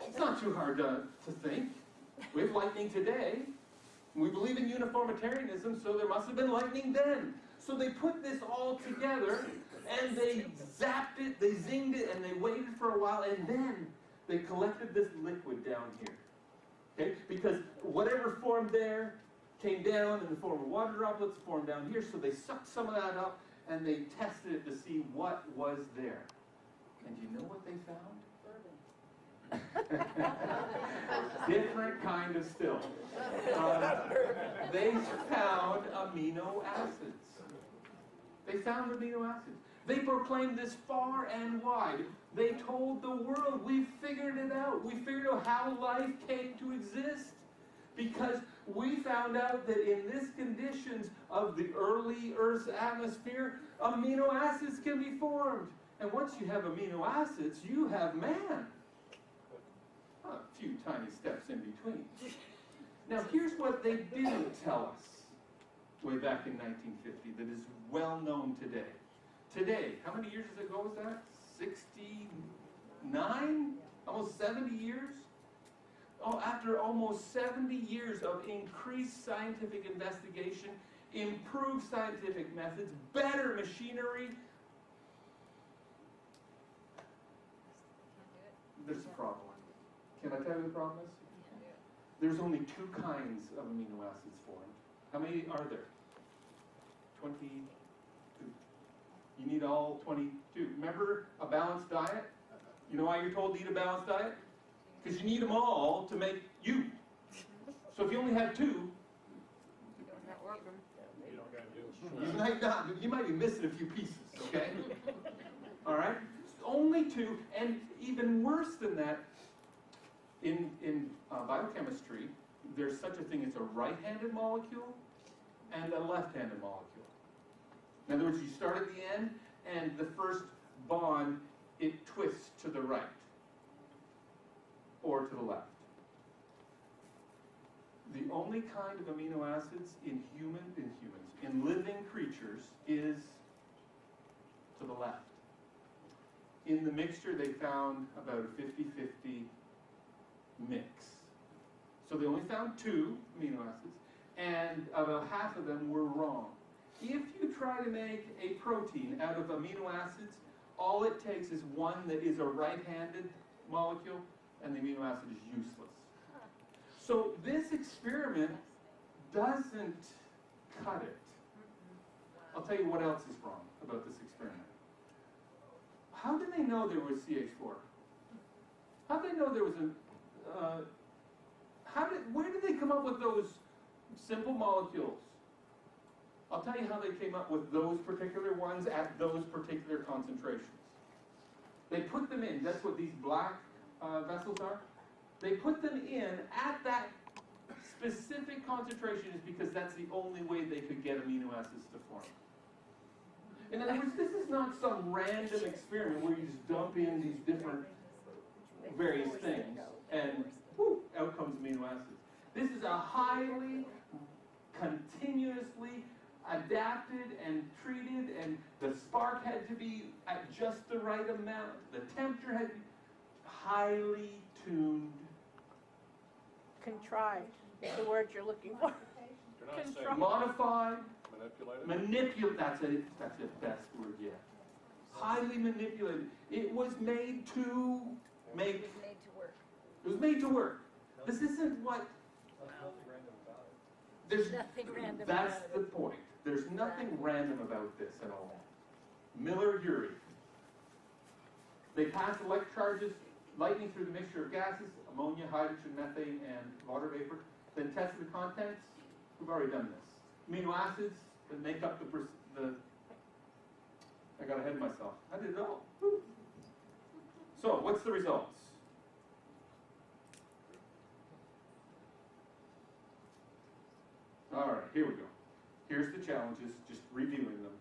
It's not too hard to think. We have lightning today. We believe in uniformitarianism, so there must have been lightning then. So they put this all together, and they zapped it, they zinged it, and they waited for a while, and then they collected this liquid down here. Okay? Because whatever formed there came down in the form of water droplets, formed down here, so they sucked some of that up, and they tested it to see what was there. And you know what they found? Different kind of still. They found amino acids. They found amino acids. They proclaimed this far and wide. They told the world, we figured it out. We figured out how life came to exist. Because we found out that in these conditions of the early Earth's atmosphere, amino acids can be formed. And once you have amino acids, you have man. A few tiny steps in between. Now here's what they didn't tell us way back in 1950 that is well known today. Today, how many years ago was that? 69? Almost 70 years? Oh, after almost 70 years of increased scientific investigation, improved scientific methods, better machinery, there's a problem. Can I tell you the problem is? There's only two kinds of amino acids formed. How many are there? 22. You need all 22. Remember a balanced diet? You know why you're told to eat a balanced diet? Because you need them all to make you. So if you only have two, you might be missing a few pieces, okay? All right? Only two, and even worse than that, in biochemistry, there's such a thing as a right-handed molecule and a left-handed molecule. In other words, you start at the end, and the first bond, it twists to the right or to the left. The only kind of amino acids in living creatures is to the left. In the mixture, they found about a 50-50 mix. So they only found two amino acids, and about half of them were wrong. If you try to make a protein out of amino acids, all it takes is one that is a right-handed molecule, and the amino acid is useless. So this experiment doesn't cut it. I'll tell you what else is wrong about this experiment. How did they know there was CH4? How did they know there was a... where did they come up with those simple molecules? I'll tell you how they came up with those particular ones at those particular concentrations. They put them in, that's what these black vessels are. They put them in at that specific concentration is because that's the only way they could get amino acids to form. In other words, this is not some random experiment where you just dump in these different various things and whoo, out comes amino acids. This is a highly, continuously adapted and treated, and the spark had to be at just the right amount. The temperature had to be highly tuned. Contrived is the word you're looking for. You're not saying Control. Modified, manipulated? that's the best word yet. Highly manipulated. It was made to make. It was made to work. It was made to work. This isn't what. There's Nothing random That's about the it. point. There's nothing random about this at all. Miller-Urey. They passed electric charges, lightning through the mixture of gases, ammonia, hydrogen, methane, and water vapor. Then tested the contents. We've already done this. Amino acids that make up the I got ahead of myself. I did it all. Woo. So, what's the results? All right, here we go. Here's the challenges, just reviewing them.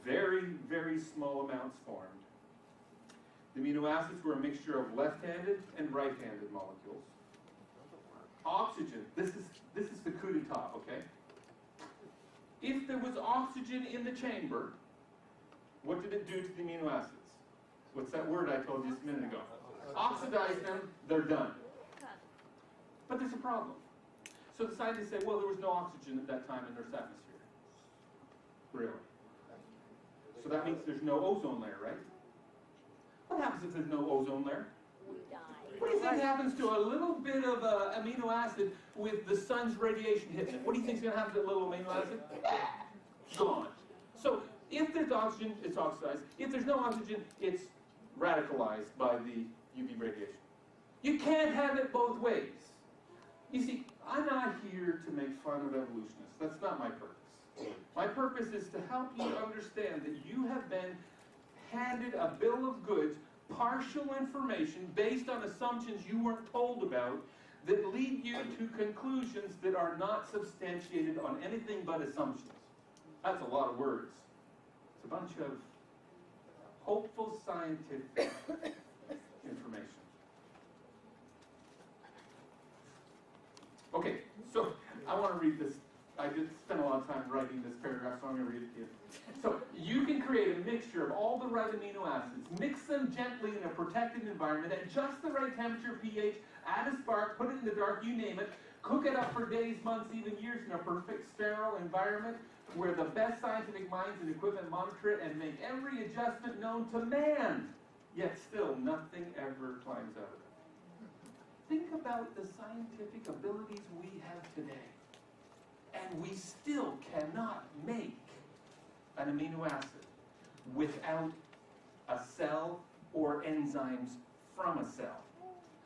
Very, very small amounts formed. The amino acids were a mixture of left-handed and right-handed molecules. Oxygen, this is the coup d'etat, okay? If there was oxygen in the chamber, what did it do to the amino acids? What's that word I told you just a minute ago? Oxidize them, they're done. But there's a problem. So the scientists say, well, there was no oxygen at that time in Earth's atmosphere. Really? So that means there's no ozone layer, right? What happens if there's no ozone layer? We die. What do you think happens to a little bit of amino acid with the sun's radiation hitting it? What do you think is going to happen to that little amino acid? Gone. So if there's oxygen, it's oxidized. If there's no oxygen, it's radicalized by the UV radiation. You can't have it both ways. You see, I'm not here to make fun of evolutionists. That's not my purpose. My purpose is to help you understand that you have been handed a bill of goods, partial information based on assumptions you weren't told about that lead you to conclusions that are not substantiated on anything but assumptions. That's a lot of words. It's a bunch of hopeful scientific information. Okay, so I want to read this. I did spend a lot of time writing this paragraph, so I'm going to read it to you. So you can create a mixture of all the right amino acids, mix them gently in a protected environment at just the right temperature, pH, add a spark, put it in the dark, you name it, cook it up for days, months, even years in a perfect sterile environment where the best scientific minds and equipment monitor it and make every adjustment known to man. Yet still, nothing ever climbs out of it. Think about the scientific abilities we have today. And we still cannot make an amino acid without a cell or enzymes from a cell.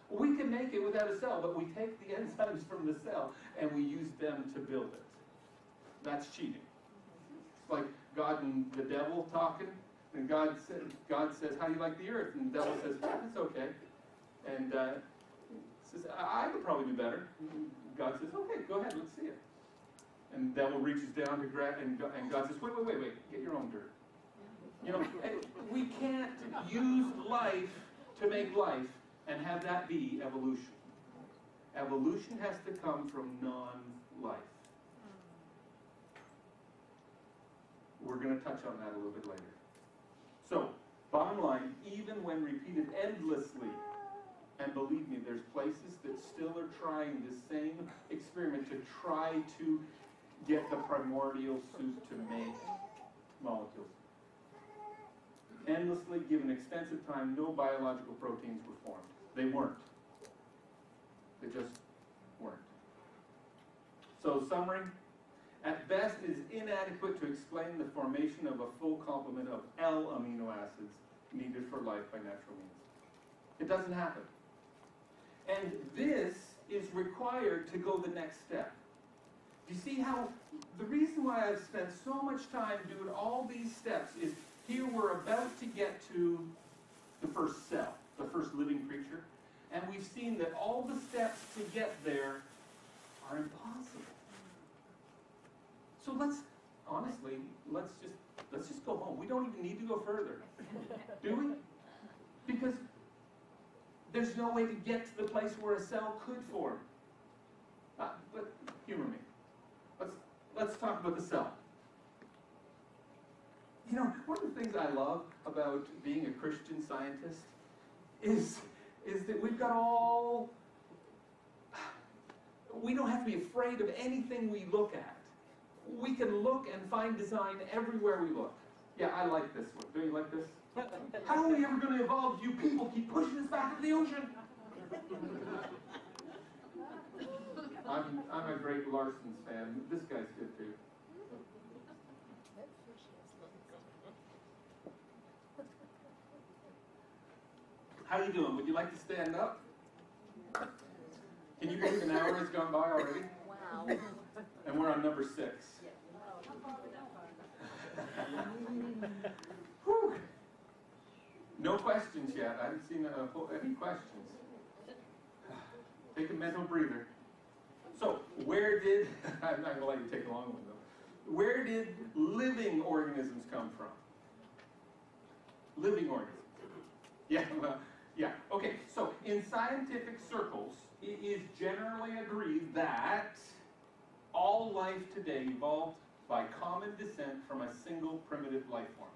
We can make it without a cell, but we take the enzymes from the cell and we use them to build it. That's cheating. It's like God and the devil talking, and God says, how do you like the earth? And the devil says, it's okay. And says, I could probably do better. And God says, okay, go ahead, let's see it. And the devil reaches down to grab, and God says, wait, get your own dirt. You know, we can't use life to make life and have that be evolution. Evolution has to come from non-life. We're going to touch on that a little bit later. So, bottom line, even when repeated endlessly, and believe me, there's places that still are trying this same experiment to try to get the primordial suit to make molecules. Endlessly, given extensive time, no biological proteins were formed. They weren't. They just weren't. So, summary, at best is inadequate to explain the formation of a full complement of L amino acids needed for life by natural means. It doesn't happen. And this is required to go the next step. You see how, the reason why I've spent so much time doing all these steps is here we're about to get to the first cell, the first living creature, and we've seen that all the steps to get there are impossible. So let's just go home. We don't even need to go further, do we? Because there's no way to get to the place where a cell could form. But humor me. Let's talk about the cell. You know, one of the things I love about being a Christian scientist is that we've got all. We don't have to be afraid of anything we look at. We can look and find design everywhere we look. Yeah, I like this one. Do you like this? How are we ever going to evolve? You people keep pushing us back into the ocean. I'm a great Larson's fan. This guy's good too. How you doing? Would you like to stand up? Can you believe an hour has gone by already? Wow. And we're on number 6. Whew. No questions yet. I haven't seen any questions. Take a mental breather. So, where did, I'm not going to let you take a long one though. Where did living organisms come from? Living organisms. Yeah, well, yeah. Okay, so in scientific circles, it is generally agreed that all life today evolved by common descent from a single primitive life form.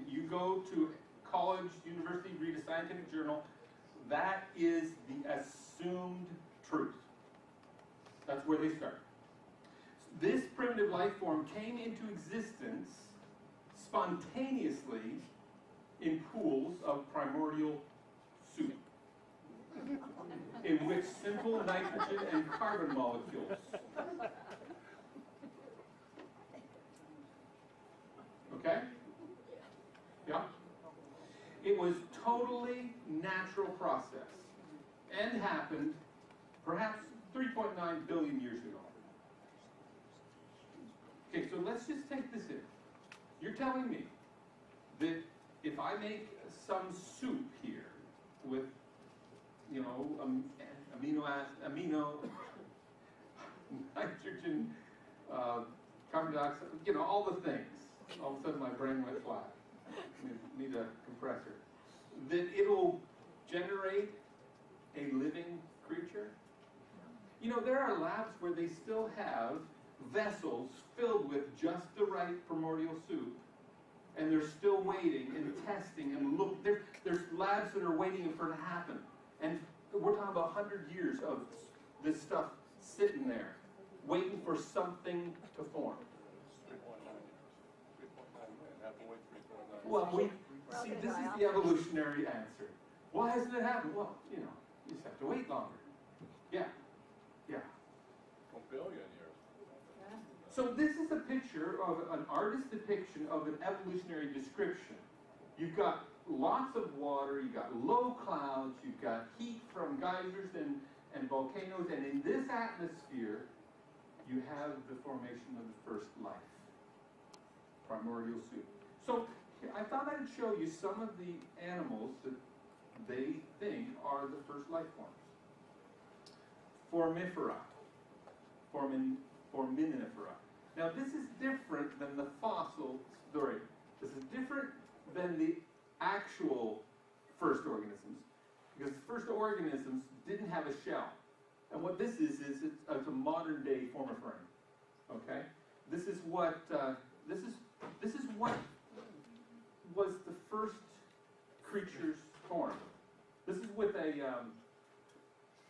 You go to college, university, read a scientific journal, That is the assumed truth. That's where they start. This primitive life form came into existence spontaneously in pools of primordial soup, in which simple nitrogen and carbon molecules. Okay? Yeah? It was totally natural process and happened perhaps 3.9 billion years ago. Okay, so let's just take this in. You're telling me that if I make some soup here with, you know, amino, nitrogen, carbon dioxide, you know, all the things. All of a sudden my brain went flat. Need a compressor. That it'll generate a living creature? You know, there are labs where they still have vessels filled with just the right primordial soup, and they're still waiting and testing and look. There's labs that are waiting for it to happen, and we're talking about 100 years of this stuff sitting there, waiting for something to form. 3.9 million, have to wait 3.9 million. Well, see, this is the evolutionary answer. Why hasn't it happened? Well, you know, you just have to wait longer. Yeah. 1 billion years. So this is a picture of an artist's depiction of an evolutionary description. You've got lots of water, you've got low clouds, you've got heat from geysers and volcanoes, and in this atmosphere, you have the formation of the first life, primordial soup. So I thought I'd show you some of the animals that they think are the first life forms. Formifera, foraminifera. Now this is different than the fossil story. This is different than the actual first organisms, because the first organisms didn't have a shell. And what this is it's a modern day formiferan. Okay, this is what was the first creatures formed. This is with a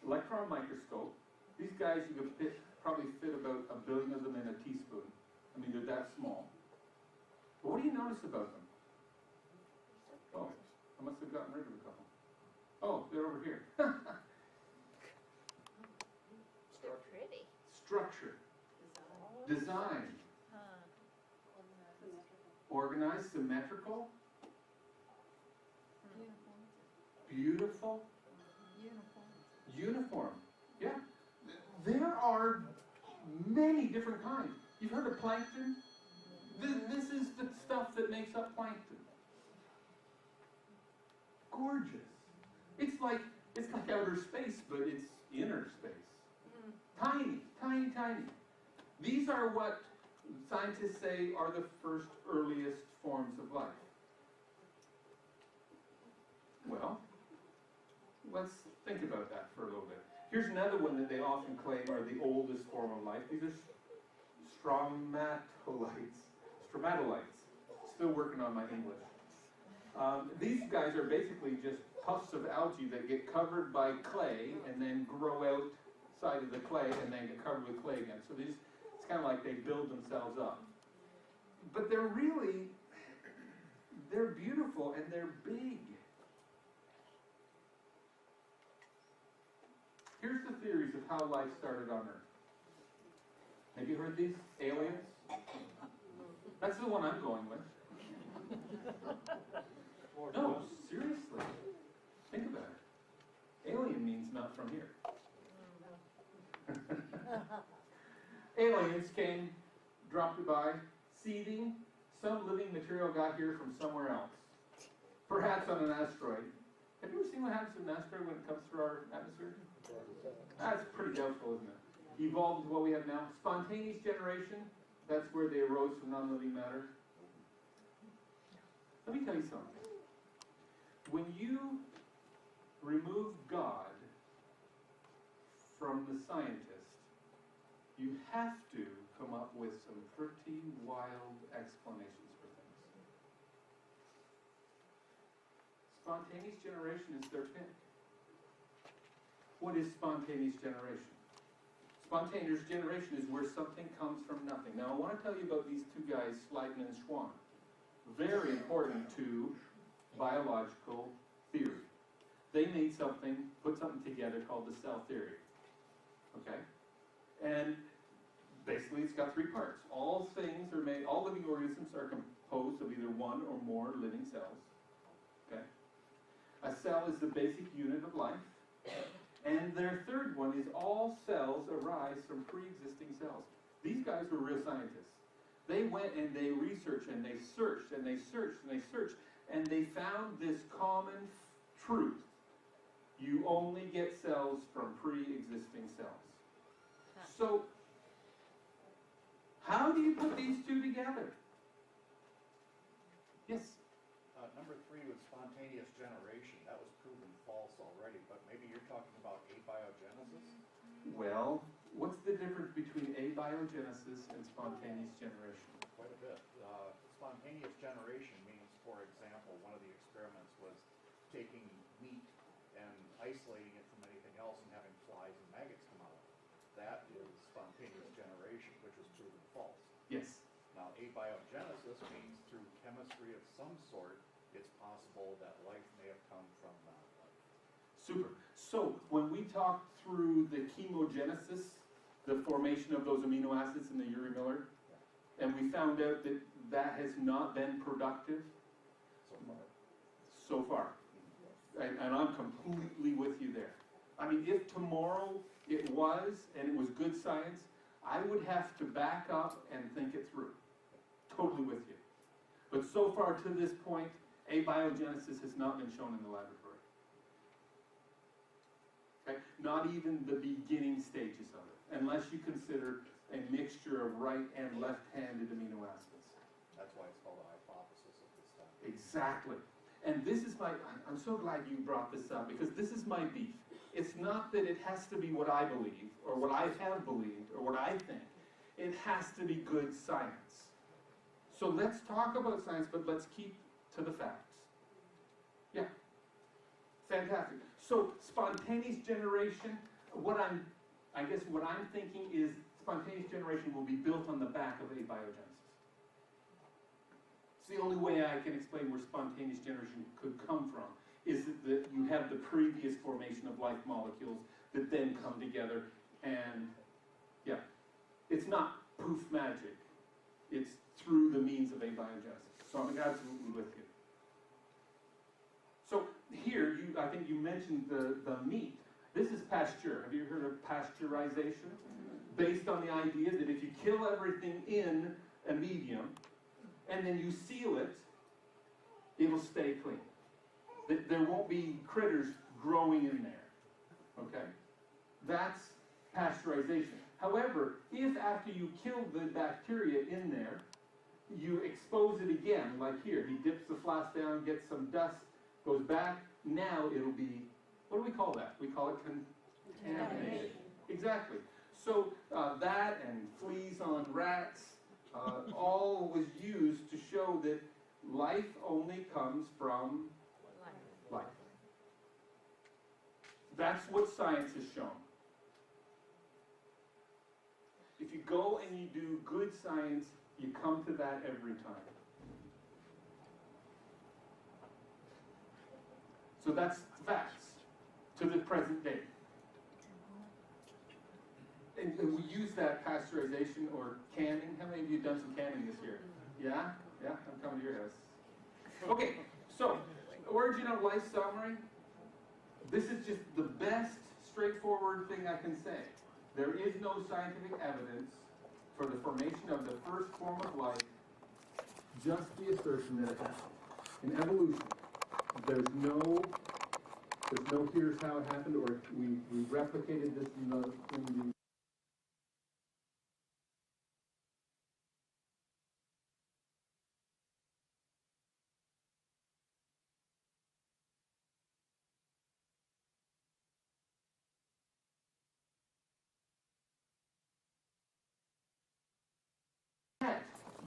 electron microscope. These guys, you could probably fit about 1 billion of them in a teaspoon. I mean, they're that small. But what do you notice about them? Oh, I must have gotten rid of a couple. Oh, they're over here. They're pretty. Structure, design, organized, symmetrical, beautiful, uniform. Yeah. There are many different kinds. You've heard of plankton? This is the stuff that makes up plankton. Gorgeous. It's like outer space, but it's inner space. Tiny, tiny, tiny. These are what scientists say are the first earliest forms of life. Well, let's think about that for a little bit. Here's another one that they often claim are the oldest form of life. These are stromatolites. Still working on my English. These guys are basically just puffs of algae that get covered by clay and then grow outside of the clay and then get covered with clay again. So these, it's kind of like they build themselves up. But they're beautiful and they're big. Here's the theories of how life started on Earth. Have you heard these? Aliens? That's the one I'm going with. No, seriously. Think about it. Alien means not from here. Aliens came, dropped by, seeding. Some living material got here from somewhere else. Perhaps on an asteroid. Have you ever seen what happens to an asteroid when it comes through our atmosphere? That's pretty doubtful, isn't it? Evolved to what we have now. Spontaneous generation, that's where they arose from non-living matter. Let me tell you something. When you remove God from the scientist, you have to come up with some pretty wild explanations for things. Spontaneous generation is their pick. what is spontaneous generation? Spontaneous generation is where something comes from nothing. Now, I want to tell you about these two guys, Schleiden and Schwann. Very important to biological theory. They made something, put something together called the cell theory. Okay? And basically it's got three parts. All things are made, all living organisms are composed of either one or more living cells. Okay? A cell is the basic unit of life. And their third one is all cells arise from pre-existing cells. These guys were real scientists. They went and they researched and they searched and they searched and they searched and they found this common truth. You only get cells from pre-existing cells. So, how do you put these two together? Yes? Number 3 was spontaneous generation. That was proven false already, but maybe you're talking about abiogenesis? Well, what's the difference between abiogenesis and spontaneous generation? Quite a bit. Spontaneous generation means, for example, one of the experiments was taking meat and isolating it from anything else and having flies and maggots come out of it. That is spontaneous generation, which was proven false. Yes. Now, abiogenesis means through chemistry of some sort, it's possible that life may have come from non-life. Super. So, when we talked through the chemogenesis, the formation of those amino acids in the Urey Miller, and we found out that that has not been productive so far. And I'm completely with you there. I mean, if tomorrow it was, and it was good science, I would have to back up and think it through. Totally with you. But so far to this point, abiogenesis has not been shown in the laboratory. Okay? Not even the beginning stages of it, unless you consider a mixture of right and left-handed amino acids. That's why it's called a hypothesis at this time. Exactly. And this is I'm so glad you brought this up, because this is my beef. It's not that it has to be what I believe, or what I have believed, or what I think. It has to be good science. So let's talk about science, but let's keep to the facts. Yeah. Fantastic. So spontaneous generation, I guess what I'm thinking is spontaneous generation will be built on the back of abiogenesis. It's the only way I can explain where spontaneous generation could come from, is that you have the previous formation of life molecules that then come together, and yeah, it's not poof magic. It's through the means of abiogenesis. So I'm absolutely with you. So here, I think you mentioned the meat. This is Pasteur. Have you heard of pasteurization? Based on the idea that if you kill everything in a medium, and then you seal it, it'll stay clean. There won't be critters growing in there. Okay? That's pasteurization. However, if after you kill the bacteria in there, you expose it again, like here, he dips the flask down, gets some dust, goes back, now it'll be, what do we call that? We call it contamination. Exactly. So that and fleas on rats, all was used to show that life only comes from life. That's what science has shown. If you go and you do good science, you come to that every time. So that's facts to the present day. And we use that pasteurization or canning. How many of you have done some canning this year? Yeah? Yeah? I'm coming to your house. Okay, so origin of life summary. This is just the best straightforward thing I can say. There is no scientific evidence for the formation of the first form of life, just the assertion that it happened. In evolution, there's no here's how it happened, or we replicated this in the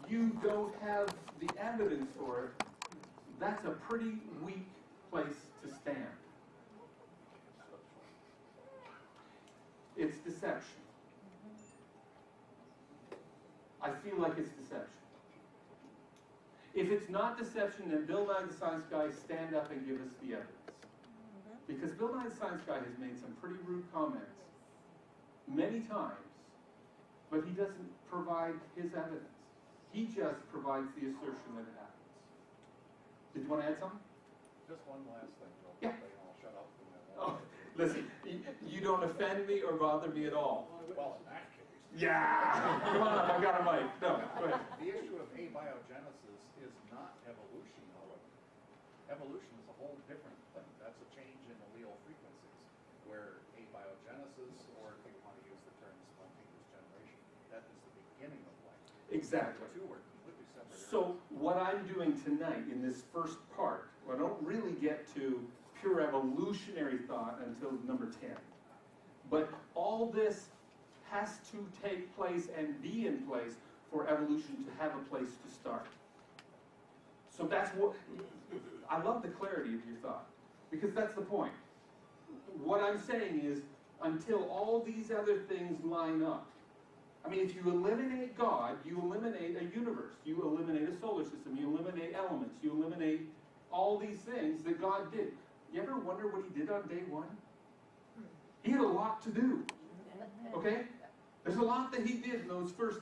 you don't have the evidence for it, that's a pretty weak place to stand. deception. I feel like it's deception. If it's not deception, then Bill Nye the Science Guy, stand up and give us the evidence. Because Bill Nye the Science Guy has made some pretty rude comments many times, but he doesn't provide his evidence. He just provides the assertion that it happens. Did you want to add something? Just one last thing, Joe. Yeah. Then I'll shut up from that. Oh, listen, you don't offend me or bother me at all. Well, in that case. Yeah! Come on up, I've got a mic. No, go ahead. The issue of abiogenesis is not evolution, however. Evolution is a whole different thing. That's a change in allele frequencies, where abiogenesis, or if you want to use the term spontaneous generation, that is the beginning of life. Exactly. The two are completely separate. So what I'm doing tonight in this first part, I don't really get to pure evolutionary thought until number 10. But all this has to take place and be in place for evolution to have a place to start. So that's what, I love the clarity of your thought, because that's the point. What I'm saying is, until all these other things line up, I mean, if you eliminate God, you eliminate a universe, you eliminate a solar system, you eliminate elements, you eliminate all these things that God did. You ever wonder what he did on day one? He had a lot to do, okay? There's a lot that he did in those first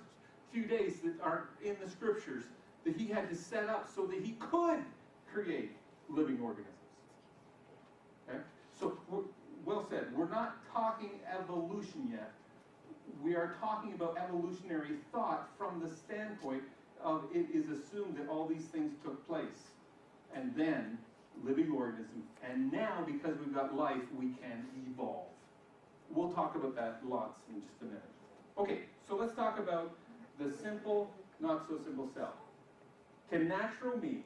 few days that are in the scriptures that he had to set up so that he could create living organisms. Okay? So, well said. We're not talking evolution yet. We are talking about evolutionary thought from the standpoint of it is assumed that all these things took place. And then, living organisms. And now, because we've got life, we can evolve. We'll talk about that lots in just a minute. Okay, so let's talk about the simple, not so simple cell. Can natural means,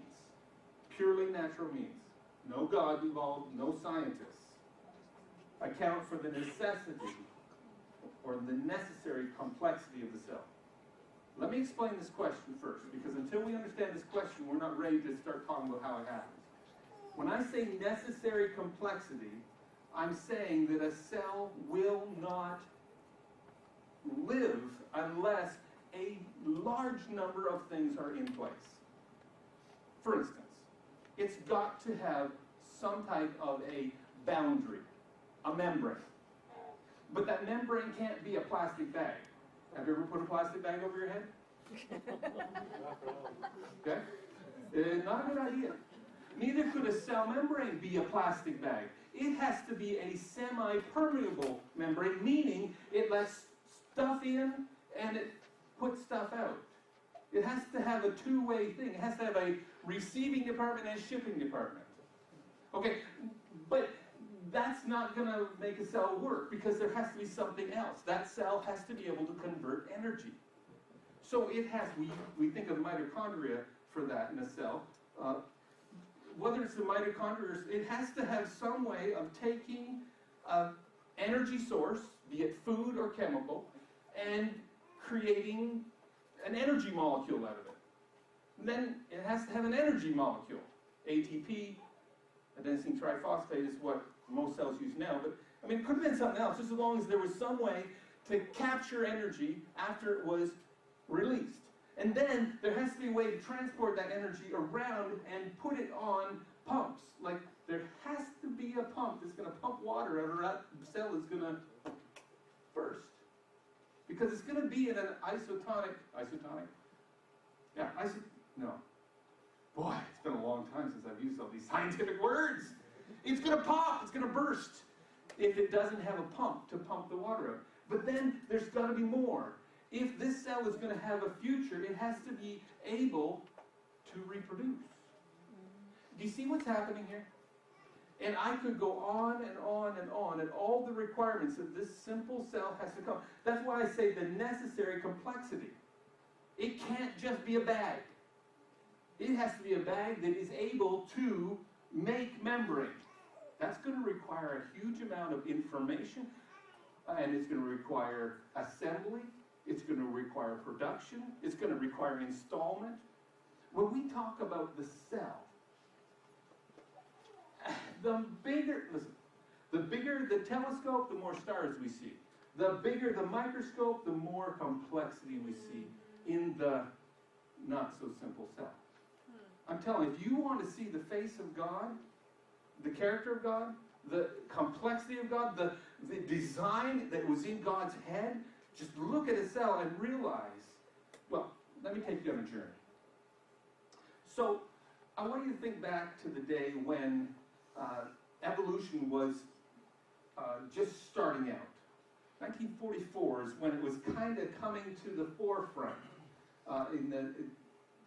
purely natural means, no God involved, no scientists, account for the necessity or the necessary complexity of the cell? Let me explain this question first, because until we understand this question, we're not ready to start talking about how it happens. When I say necessary complexity, I'm saying that a cell will not live unless a large number of things are in place. For instance, it's got to have some type of a boundary, a membrane. But that membrane can't be a plastic bag. Have you ever put a plastic bag over your head? Okay? Not a good idea. Neither could a cell membrane be a plastic bag. It has to be a semi-permeable membrane, meaning it lets stuff in and it puts stuff out. It has to have a two-way thing. It has to have a receiving department and a shipping department. Okay, but that's not going to make a cell work because there has to be something else. That cell has to be able to convert energy. So it has, we think of mitochondria for that in a cell. Whether it's the mitochondria, it has to have some way of taking an energy source, be it food or chemical, and creating an energy molecule out of it. And then it has to have an energy molecule. ATP, adenosine triphosphate, is what most cells use now. But I mean, it could have been something else, just as long as there was some way to capture energy after it was released. And then there has to be a way to transport that energy around and put it on pumps. Like, there has to be a pump that's going to pump water out, or that cell is going to burst. Because it's going to be in an isotonic? Yeah, no. Boy, it's been a long time since I've used all these scientific words. It's going to pop, it's going to burst if it doesn't have a pump to pump the water out. But then there's got to be more. If this cell is going to have a future, it has to be able to reproduce. Do you see what's happening here? And I could go on and on and on, and all the requirements that this simple cell has to come. That's why I say the necessary complexity. It can't just be a bag. It has to be a bag that is able to make membrane. That's going to require a huge amount of information, and it's going to require assembly. It's going to require production. It's going to require installment. When we talk about the cell, the bigger the telescope, the more stars we see. The bigger the microscope, the more complexity we see in the not so simple cell. I'm telling you, if you want to see the face of God, the character of God, the complexity of God, the design that was in God's head, just look at a cell and realize, well, let me take you on a journey. So, I want you to think back to the day when evolution was just starting out. 1944 is when it was kind of coming to the forefront.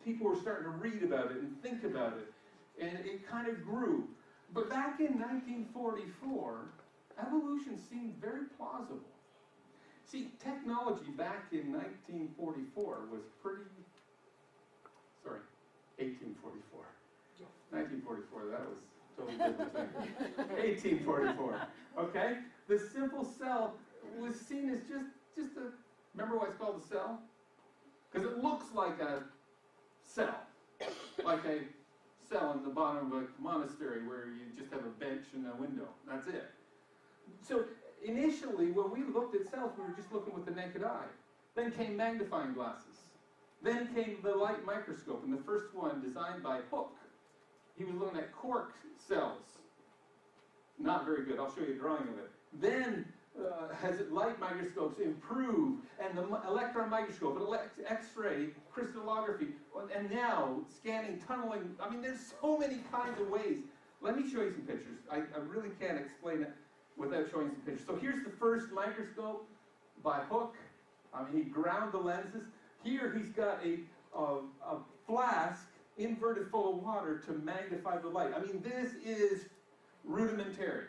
People were starting to read about it and think about it, and it kind of grew. But back in 1944, evolution seemed very plausible. See, technology back in 1944 was pretty, 1844. 1944, that was totally different thing. 1844, okay? The simple cell was seen as just a, remember why it's called a cell? Because it looks like a cell, like a cell in the bottom of a monastery where you just have a bench and a window. That's it. So initially, when we looked at cells, we were just looking with the naked eye. Then came magnifying glasses. Then came the light microscope, and the first one designed by Hooke. He was looking at cork cells. Not very good. I'll show you a drawing of it. Then, as light microscopes improved, and the electron microscope, and X-ray, crystallography, and now scanning, tunneling. I mean, there's so many kinds of ways. Let me show you some pictures. I really can't explain it without showing some pictures. So here's the first microscope by Hooke. I mean, he ground the lenses. Here he's got a flask inverted full of water to magnify the light. I mean, this is rudimentary.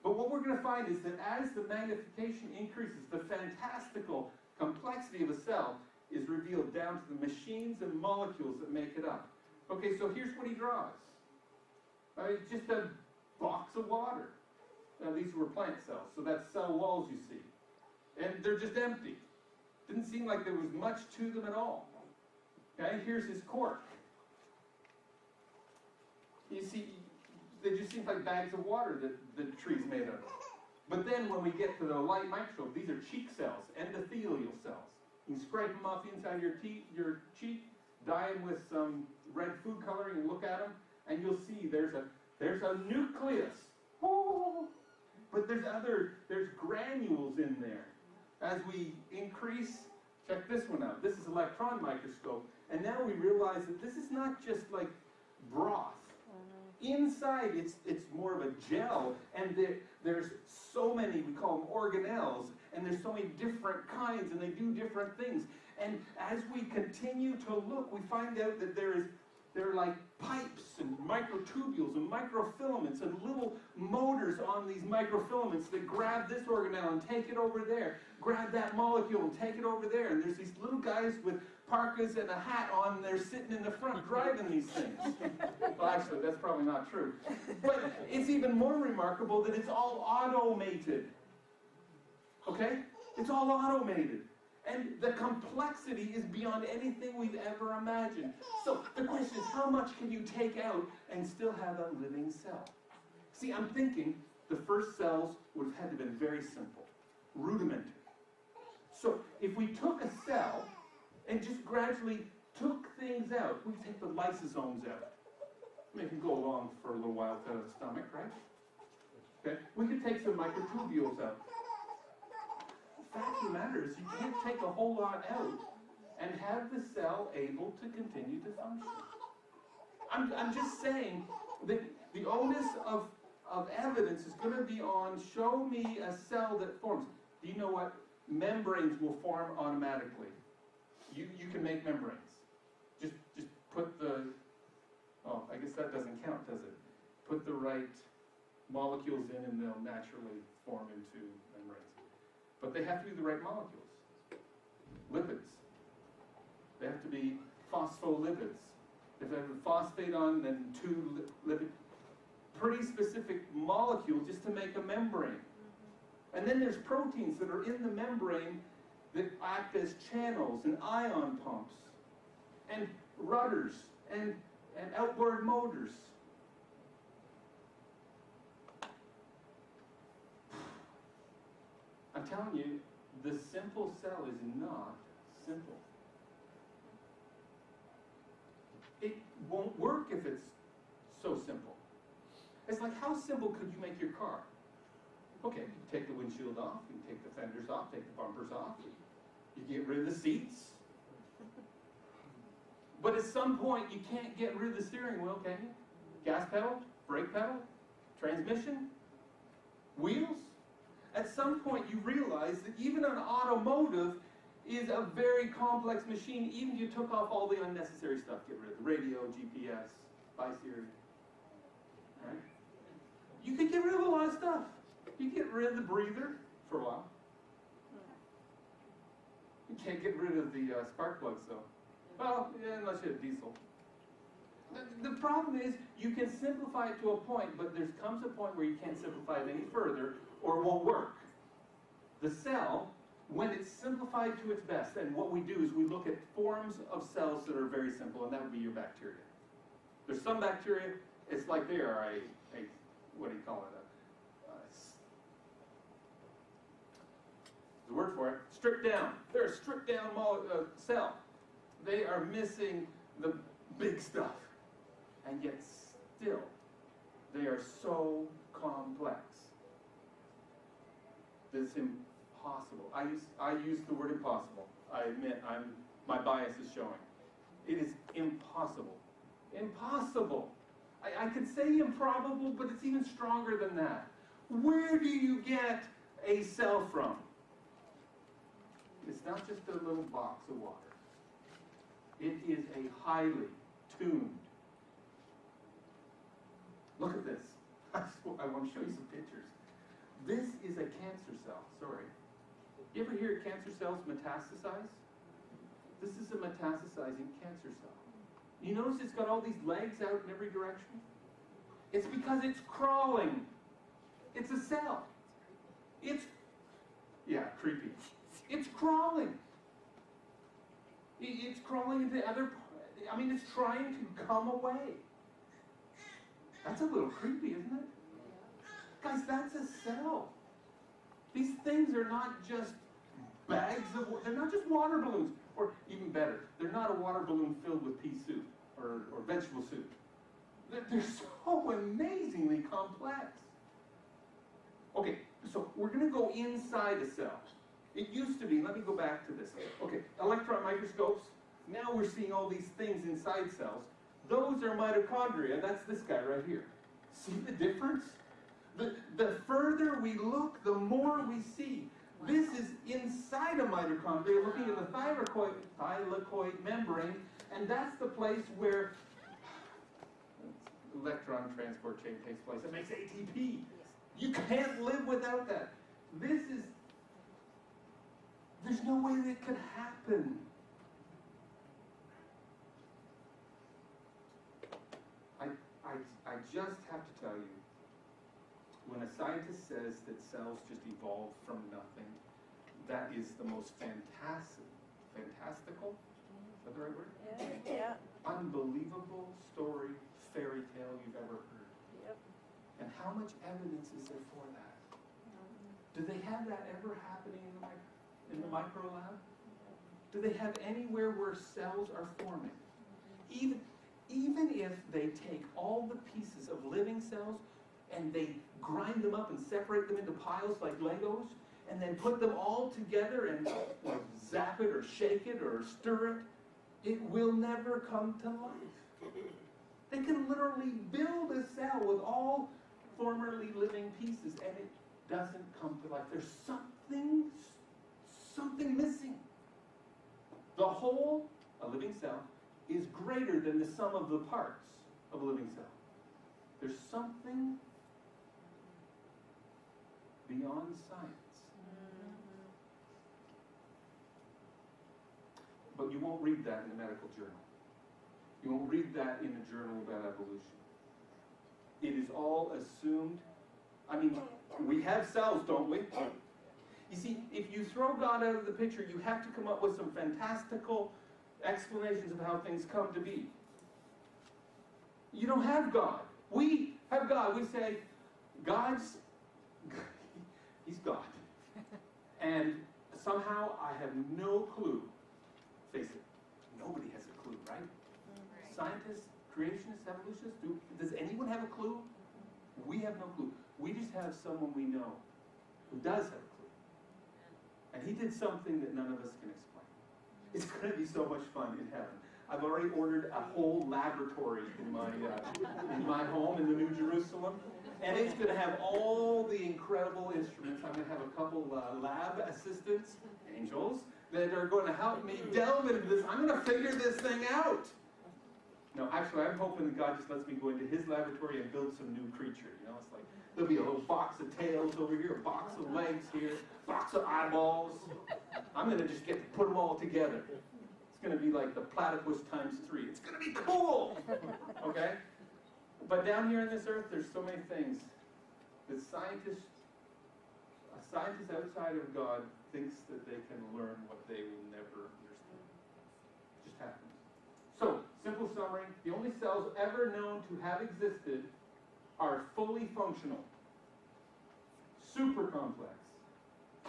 But what we're going to find is that as the magnification increases, the fantastical complexity of a cell is revealed down to the machines and molecules that make it up. Okay, so here's what he draws. It's just a box of water. Now, these were plant cells, so that's cell walls you see. And they're just empty. Didn't seem like there was much to them at all. Okay, here's his cork. You see, they just seem like bags of water that the tree's made of. But then when we get to the light microscope, these are cheek cells, endothelial cells. You can scrape them off the inside of your cheek, dye them with some red food coloring and look at them, and you'll see there's a nucleus. Oh, but there's granules in there. As we increase, check this one out. This is electron microscope, and now we realize that this is not just like broth. Inside, it's more of a gel, and there's so many, we call them organelles, and there's so many different kinds, and they do different things. And as we continue to look, we find out that there are like pipes and microtubules and microfilaments and little motors on these microfilaments that grab this organelle and take it over there, grab that molecule and take it over there. And there's these little guys with parkas and a hat on, and they're sitting in the front driving these things. Well, actually, that's probably not true. But it's even more remarkable that it's all automated. Okay? It's all automated. And the complexity is beyond anything we've ever imagined. So the question is, how much can you take out and still have a living cell? See, I'm thinking the first cells would have had to have been very simple, rudimentary. So if we took a cell and just gradually took things out, we take the lysosomes out. I mean, it can go along for a little while without a stomach, right? Okay? We could take some microtubules out. The fact of the matter is, you can't take a whole lot out and have the cell able to continue to function. I'm just saying that the onus of evidence is going to be on, show me a cell that forms. Do you know what? Membranes will form automatically. You can make membranes. Just put the, oh, I guess that doesn't count, does it? Put the right molecules in and they'll naturally form into membranes. But they have to be the right molecules. Lipids. They have to be phospholipids. If they have a phosphate on, then two lipid. Pretty specific molecule just to make a membrane. And then there's proteins that are in the membrane that act as channels and ion pumps and rudders and outboard motors. I'm telling you, the simple cell is not simple. It won't work if it's so simple. It's like, how simple could you make your car? Okay, you take the windshield off, you take the fenders off, take the bumpers off, you get rid of the seats. But at some point, you can't get rid of the steering wheel, can you? Gas pedal, brake pedal, transmission, wheels. At some point, you realize that even an automotive is a very complex machine. Even if you took off all the unnecessary stuff, get rid of the radio, GPS, Siri, right? You could get rid of a lot of stuff. You get rid of the breather for a while. You can't get rid of the spark plugs, though. Well, yeah, unless you have diesel. The problem is, you can simplify it to a point, but there comes a point where you can't simplify it any further, or it won't work. The cell, when it's simplified to its best, and what we do is we look at forms of cells that are very simple, and that would be your bacteria. There's some bacteria, it's like they are a what do you call it? The word for it, stripped down. They're a stripped down cell. They are missing the big stuff. And yet still, they are so complex that it's impossible. I use the word impossible. I admit my bias is showing. It is impossible. Impossible. I could say improbable, but it's even stronger than that. Where do you get a cell from? It's not just a little box of water. It is a highly tuned. Look at this. I want to show you some pictures. This is a cancer cell. Sorry. You ever hear cancer cells metastasize? This is a metastasizing cancer cell. You notice it's got all these legs out in every direction? It's because it's crawling. It's a cell. Yeah, creepy. It's crawling. It's crawling into other, it's trying to come away. That's a little creepy, isn't it? Guys, that's a cell. These things are not just bags of, they're not just water balloons. Or even better, they're not a water balloon filled with pea soup or vegetable soup. They're so amazingly complex. Okay, so we're going to go inside a cell. It used to be, let me go back to this. Okay, electron microscopes. Now we're seeing all these things inside cells. Those are mitochondria. That's this guy right here. See the difference? The further we look, the more we see. This is inside a mitochondria, looking at the thylakoid membrane, and that's the place where electron transport chain takes place. It makes ATP. You can't live without that. There's no way that could happen. I just have to tell you, when a scientist says that cells just evolved from nothing, that is the most fantastical, is that the right word? Yeah. Unbelievable story, fairy tale you've ever heard. Yep. And how much evidence is there for that? Do they have that ever happening in the micro lab? Do they have anywhere where cells are forming? Even if they take all the pieces of living cells and they grind them up and separate them into piles like Legos, and then put them all together and zap it or shake it or stir it, it will never come to life. They can literally build a cell with all formerly living pieces, and it doesn't come to life. There's something missing. The whole, a living cell, is greater than the sum of the parts of a living cell. There's something beyond science. But you won't read that in a medical journal. You won't read that in a journal about evolution. It is all assumed. We have cells, don't we? You see, if you throw God out of the picture, you have to come up with some fantastical explanations of how things come to be. You don't have God. We have God. We say, He's God. And somehow I have no clue. Face it, nobody has a clue, right? Scientists, creationists, evolutionists, does anyone have a clue? We have no clue. We just have someone we know who does have a clue. And he did something that none of us can explain. It's going to be so much fun in heaven. I've already ordered a whole laboratory in my home in the New Jerusalem. And it's going to have all the incredible instruments. I'm going to have a couple lab assistants, angels, that are going to help me delve into this. I'm going to figure this thing out. No, actually, I'm hoping that God just lets me go into his laboratory and build some new creature. You know, it's like, there'll be a little box of tails over here, a box of legs here, box of eyeballs. I'm going to just get to put them all together. It's going to be like the platypus times 3. It's going to be cool! Okay? But down here on this earth, there's so many things that a scientist outside of God thinks that they can learn what they will never understand. It just happens. So, simple summary, the only cells ever known to have existed are fully functional, super complex,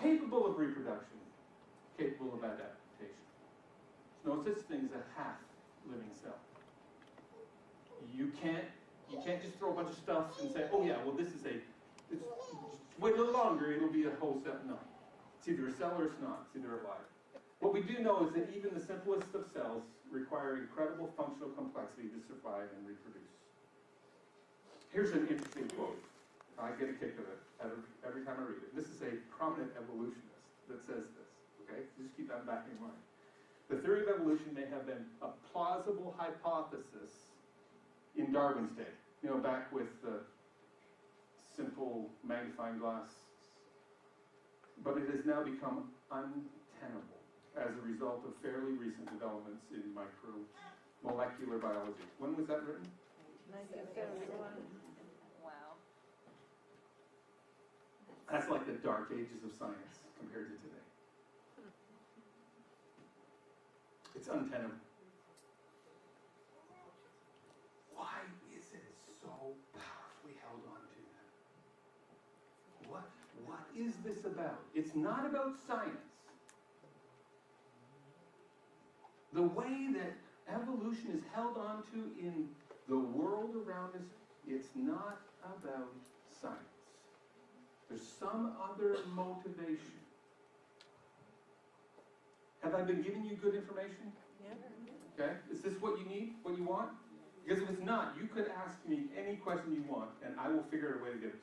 capable of reproduction, capable of adaptation. There's no such thing as a half living cell. You can't just throw a bunch of stuff and say, oh yeah, well just wait a little longer, it'll be a whole cell. No. It's either a cell or it's not. It's either alive. What we do know is that even the simplest of cells require incredible functional complexity to survive and reproduce. Here's an interesting quote. I get a kick of it every time I read it. This is a prominent evolutionist that says this. Okay? Just keep that back in mind. The theory of evolution may have been a plausible hypothesis in Darwin's day. You know, back with the simple magnifying glass. But it has now become untenable as a result of fairly recent developments in micromolecular biology. When was that written? 1971. Wow. That's like the dark ages of science compared to today. It's untenable. Why is it so powerfully held on to that? What is this about? It's not about science. The way that evolution is held on to in the world around us, it's not about science. There's some other motivation. Have I been giving you good information? Yeah. Okay? Is this what you need? What you want? Because if it's not, you could ask me any question you want, and I will figure out a way to get it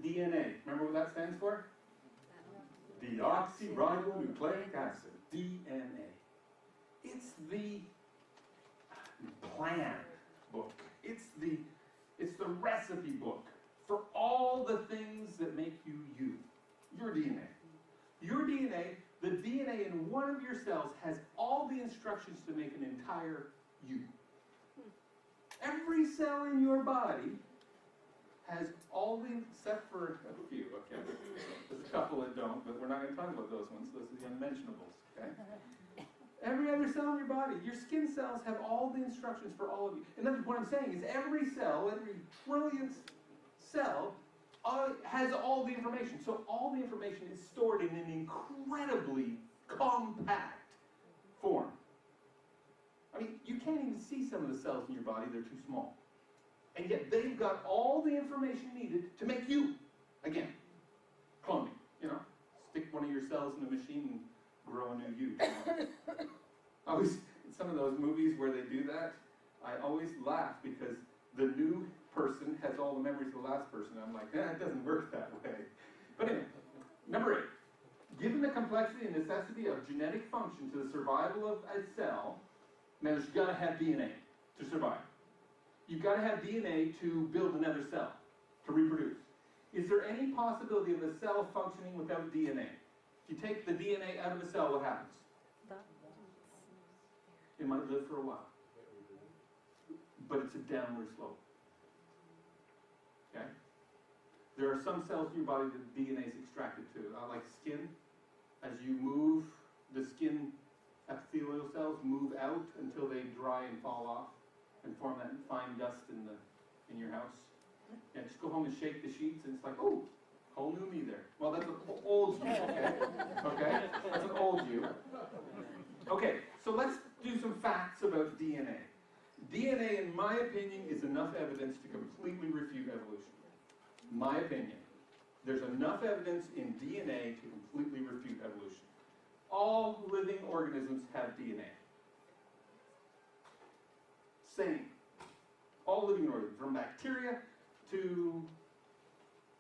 to you. DNA. Remember what that stands for? Deoxyribonucleic acid. DNA. It's the plan book. It's the recipe book for all the things that make you you. Your DNA. Your DNA, the DNA in one of your cells has all the instructions to make an entire you. Every cell in your body has all the, except for a few, okay? There's a couple that don't, but we're not going to talk about those ones. Those are the unmentionables, okay? Every other cell in your body, your skin cells have all the instructions for all of you. And that's what I'm saying is every cell, every trillionth cell has all the information. So all the information is stored in an incredibly compact form. I mean, you can't even see some of the cells in your body, they're too small. And yet they've got all the information needed to make you. Again, cloning, you know. Stick one of your cells in a machine and grow a new you. Always, in some of those movies where they do that, I always laugh because the new person has all the memories of the last person. I'm like, it doesn't work that way. But anyway, number 8. Given the complexity and necessity of genetic function to the survival of a cell, means you've got to have DNA to survive. You've got to have DNA to build another cell, to reproduce. Is there any possibility of a cell functioning without DNA? If you take the DNA out of a cell, what happens? It might live for a while. But it's a downward slope. Okay? There are some cells in your body that DNA is extracted to, like skin. As you move, the skin epithelial cells move out until they dry and fall off and form that fine dust in your house. And just go home and shake the sheets, and it's like, oh, Whole new me there. Well, that's an old you, okay? Okay? That's an old you. Okay, so let's do some facts about DNA. DNA, in my opinion, is enough evidence to completely refute evolution. My opinion. There's enough evidence in DNA to completely refute evolution. All living organisms have DNA. Same. All living organisms, from bacteria to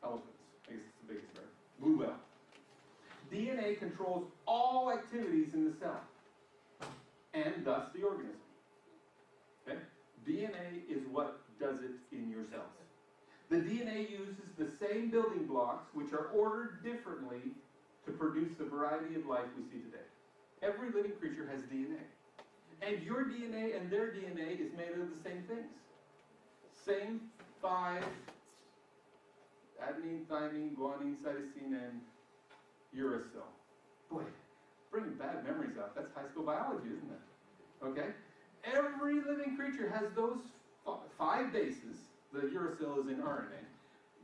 elephants. I guess it's the biggest part. Blue whale. DNA controls all activities in the cell, and thus the organism. Okay? DNA is what does it in your cells. The DNA uses the same building blocks, which are ordered differently, to produce the variety of life we see today. Every living creature has DNA. And your DNA and their DNA is made of the same things. Same 5 adenine, thymine, guanine, cytosine, and uracil. Boy, bringing bad memories up. That's high school biology, isn't it? Okay? Every living creature has those 5 bases. The uracil is in RNA.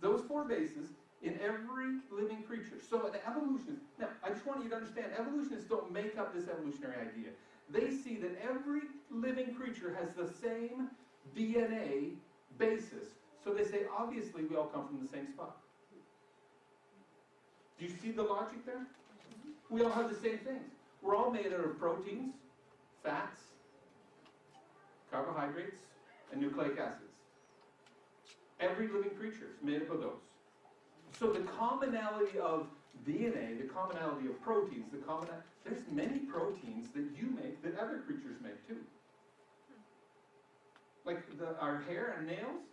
Those 4 bases in every living creature. So an evolutionist, now I just want you to understand, evolutionists don't make up this evolutionary idea. They see that every living creature has the same DNA basis. So they say, obviously, we all come from the same spot. Do you see the logic there? We all have the same things. We're all made out of proteins, fats, carbohydrates, and nucleic acids. Every living creature is made up of those. So the commonality of DNA, the commonality of proteins, there's many proteins that you make that other creatures make too. Like our hair and nails,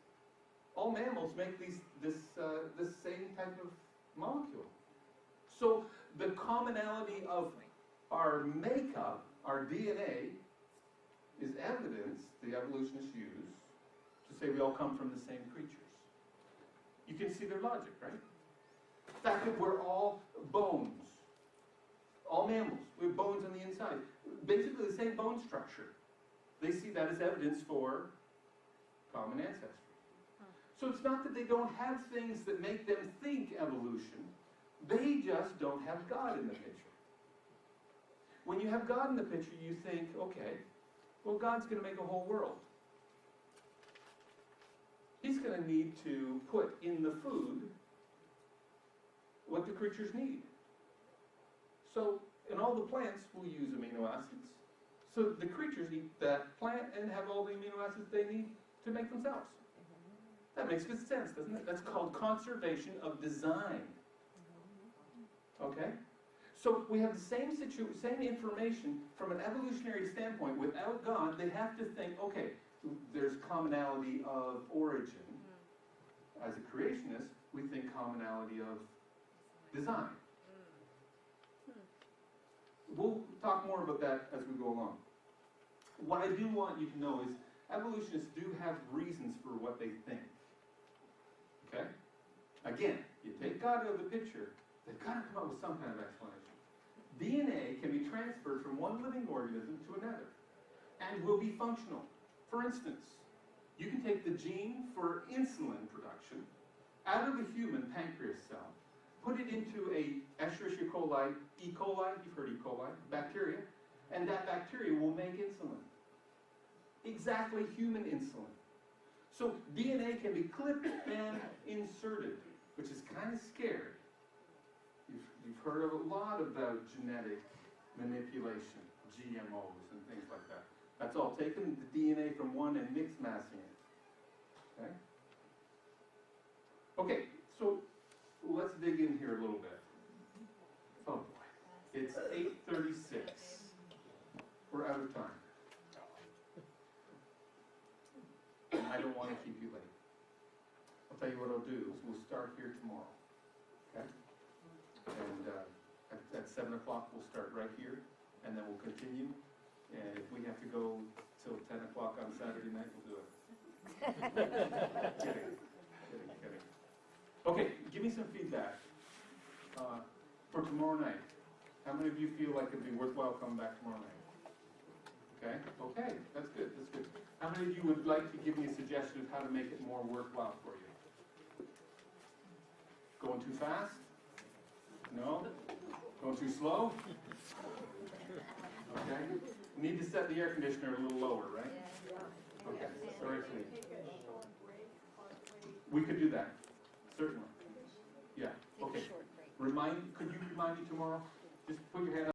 all mammals make this same type of molecule. So the commonality of our makeup, our DNA, is evidence the evolutionists use to say we all come from the same creatures. You can see their logic, right? The fact that we're all bones. All mammals. We have bones on the inside. Basically the same bone structure. They see that as evidence for common ancestry. So it's not that they don't have things that make them think evolution. They just don't have God in the picture. When you have God in the picture, you think, okay, well, God's going to make a whole world. He's going to need to put in the food what the creatures need. So, in all the plants, we'll use amino acids. So the creatures eat that plant and have all the amino acids they need to make themselves. That makes good sense, doesn't it? That's called conservation of design. Okay? So we have the same information from an evolutionary standpoint. Without God, they have to think, okay, there's commonality of origin. As a creationist, we think commonality of design. We'll talk more about that as we go along. What I do want you to know is evolutionists do have reasons for what they think. Okay? Again, you take God out of the picture, they've got to come up with some kind of explanation. DNA can be transferred from one living organism to another and will be functional. For instance, you can take the gene for insulin production out of a human pancreas cell, put it into a Escherichia coli, E. coli, you've heard E. coli, bacteria, and that bacteria will make insulin. Exactly human insulin. So DNA can be clipped and inserted, which is kind of scary. You've heard a lot about genetic manipulation, GMOs and things like that. That's all taking the DNA from one and mix massing it. Okay? Okay, so let's dig in here a little bit. Oh boy. It's 8:36. We're out of time. And I don't want to keep you late. I'll tell you what I'll do is we'll start here tomorrow. Okay? And at 7 o'clock we'll start right here, and then we'll continue. And if we have to go till 10 o'clock on Saturday night, we'll do it. Kidding. Okay, give me some feedback for tomorrow night. How many of you feel like it'd be worthwhile coming back tomorrow night? Okay, that's good. How many of you would like to give me a suggestion of how to make it more worthwhile for you? Going too fast? No? Going too slow? Okay. Need to set the air conditioner a little lower, right? Okay. Sorry, Celine. We could do that. Certainly. Yeah. Okay. Could you remind me tomorrow? Just put your hand up.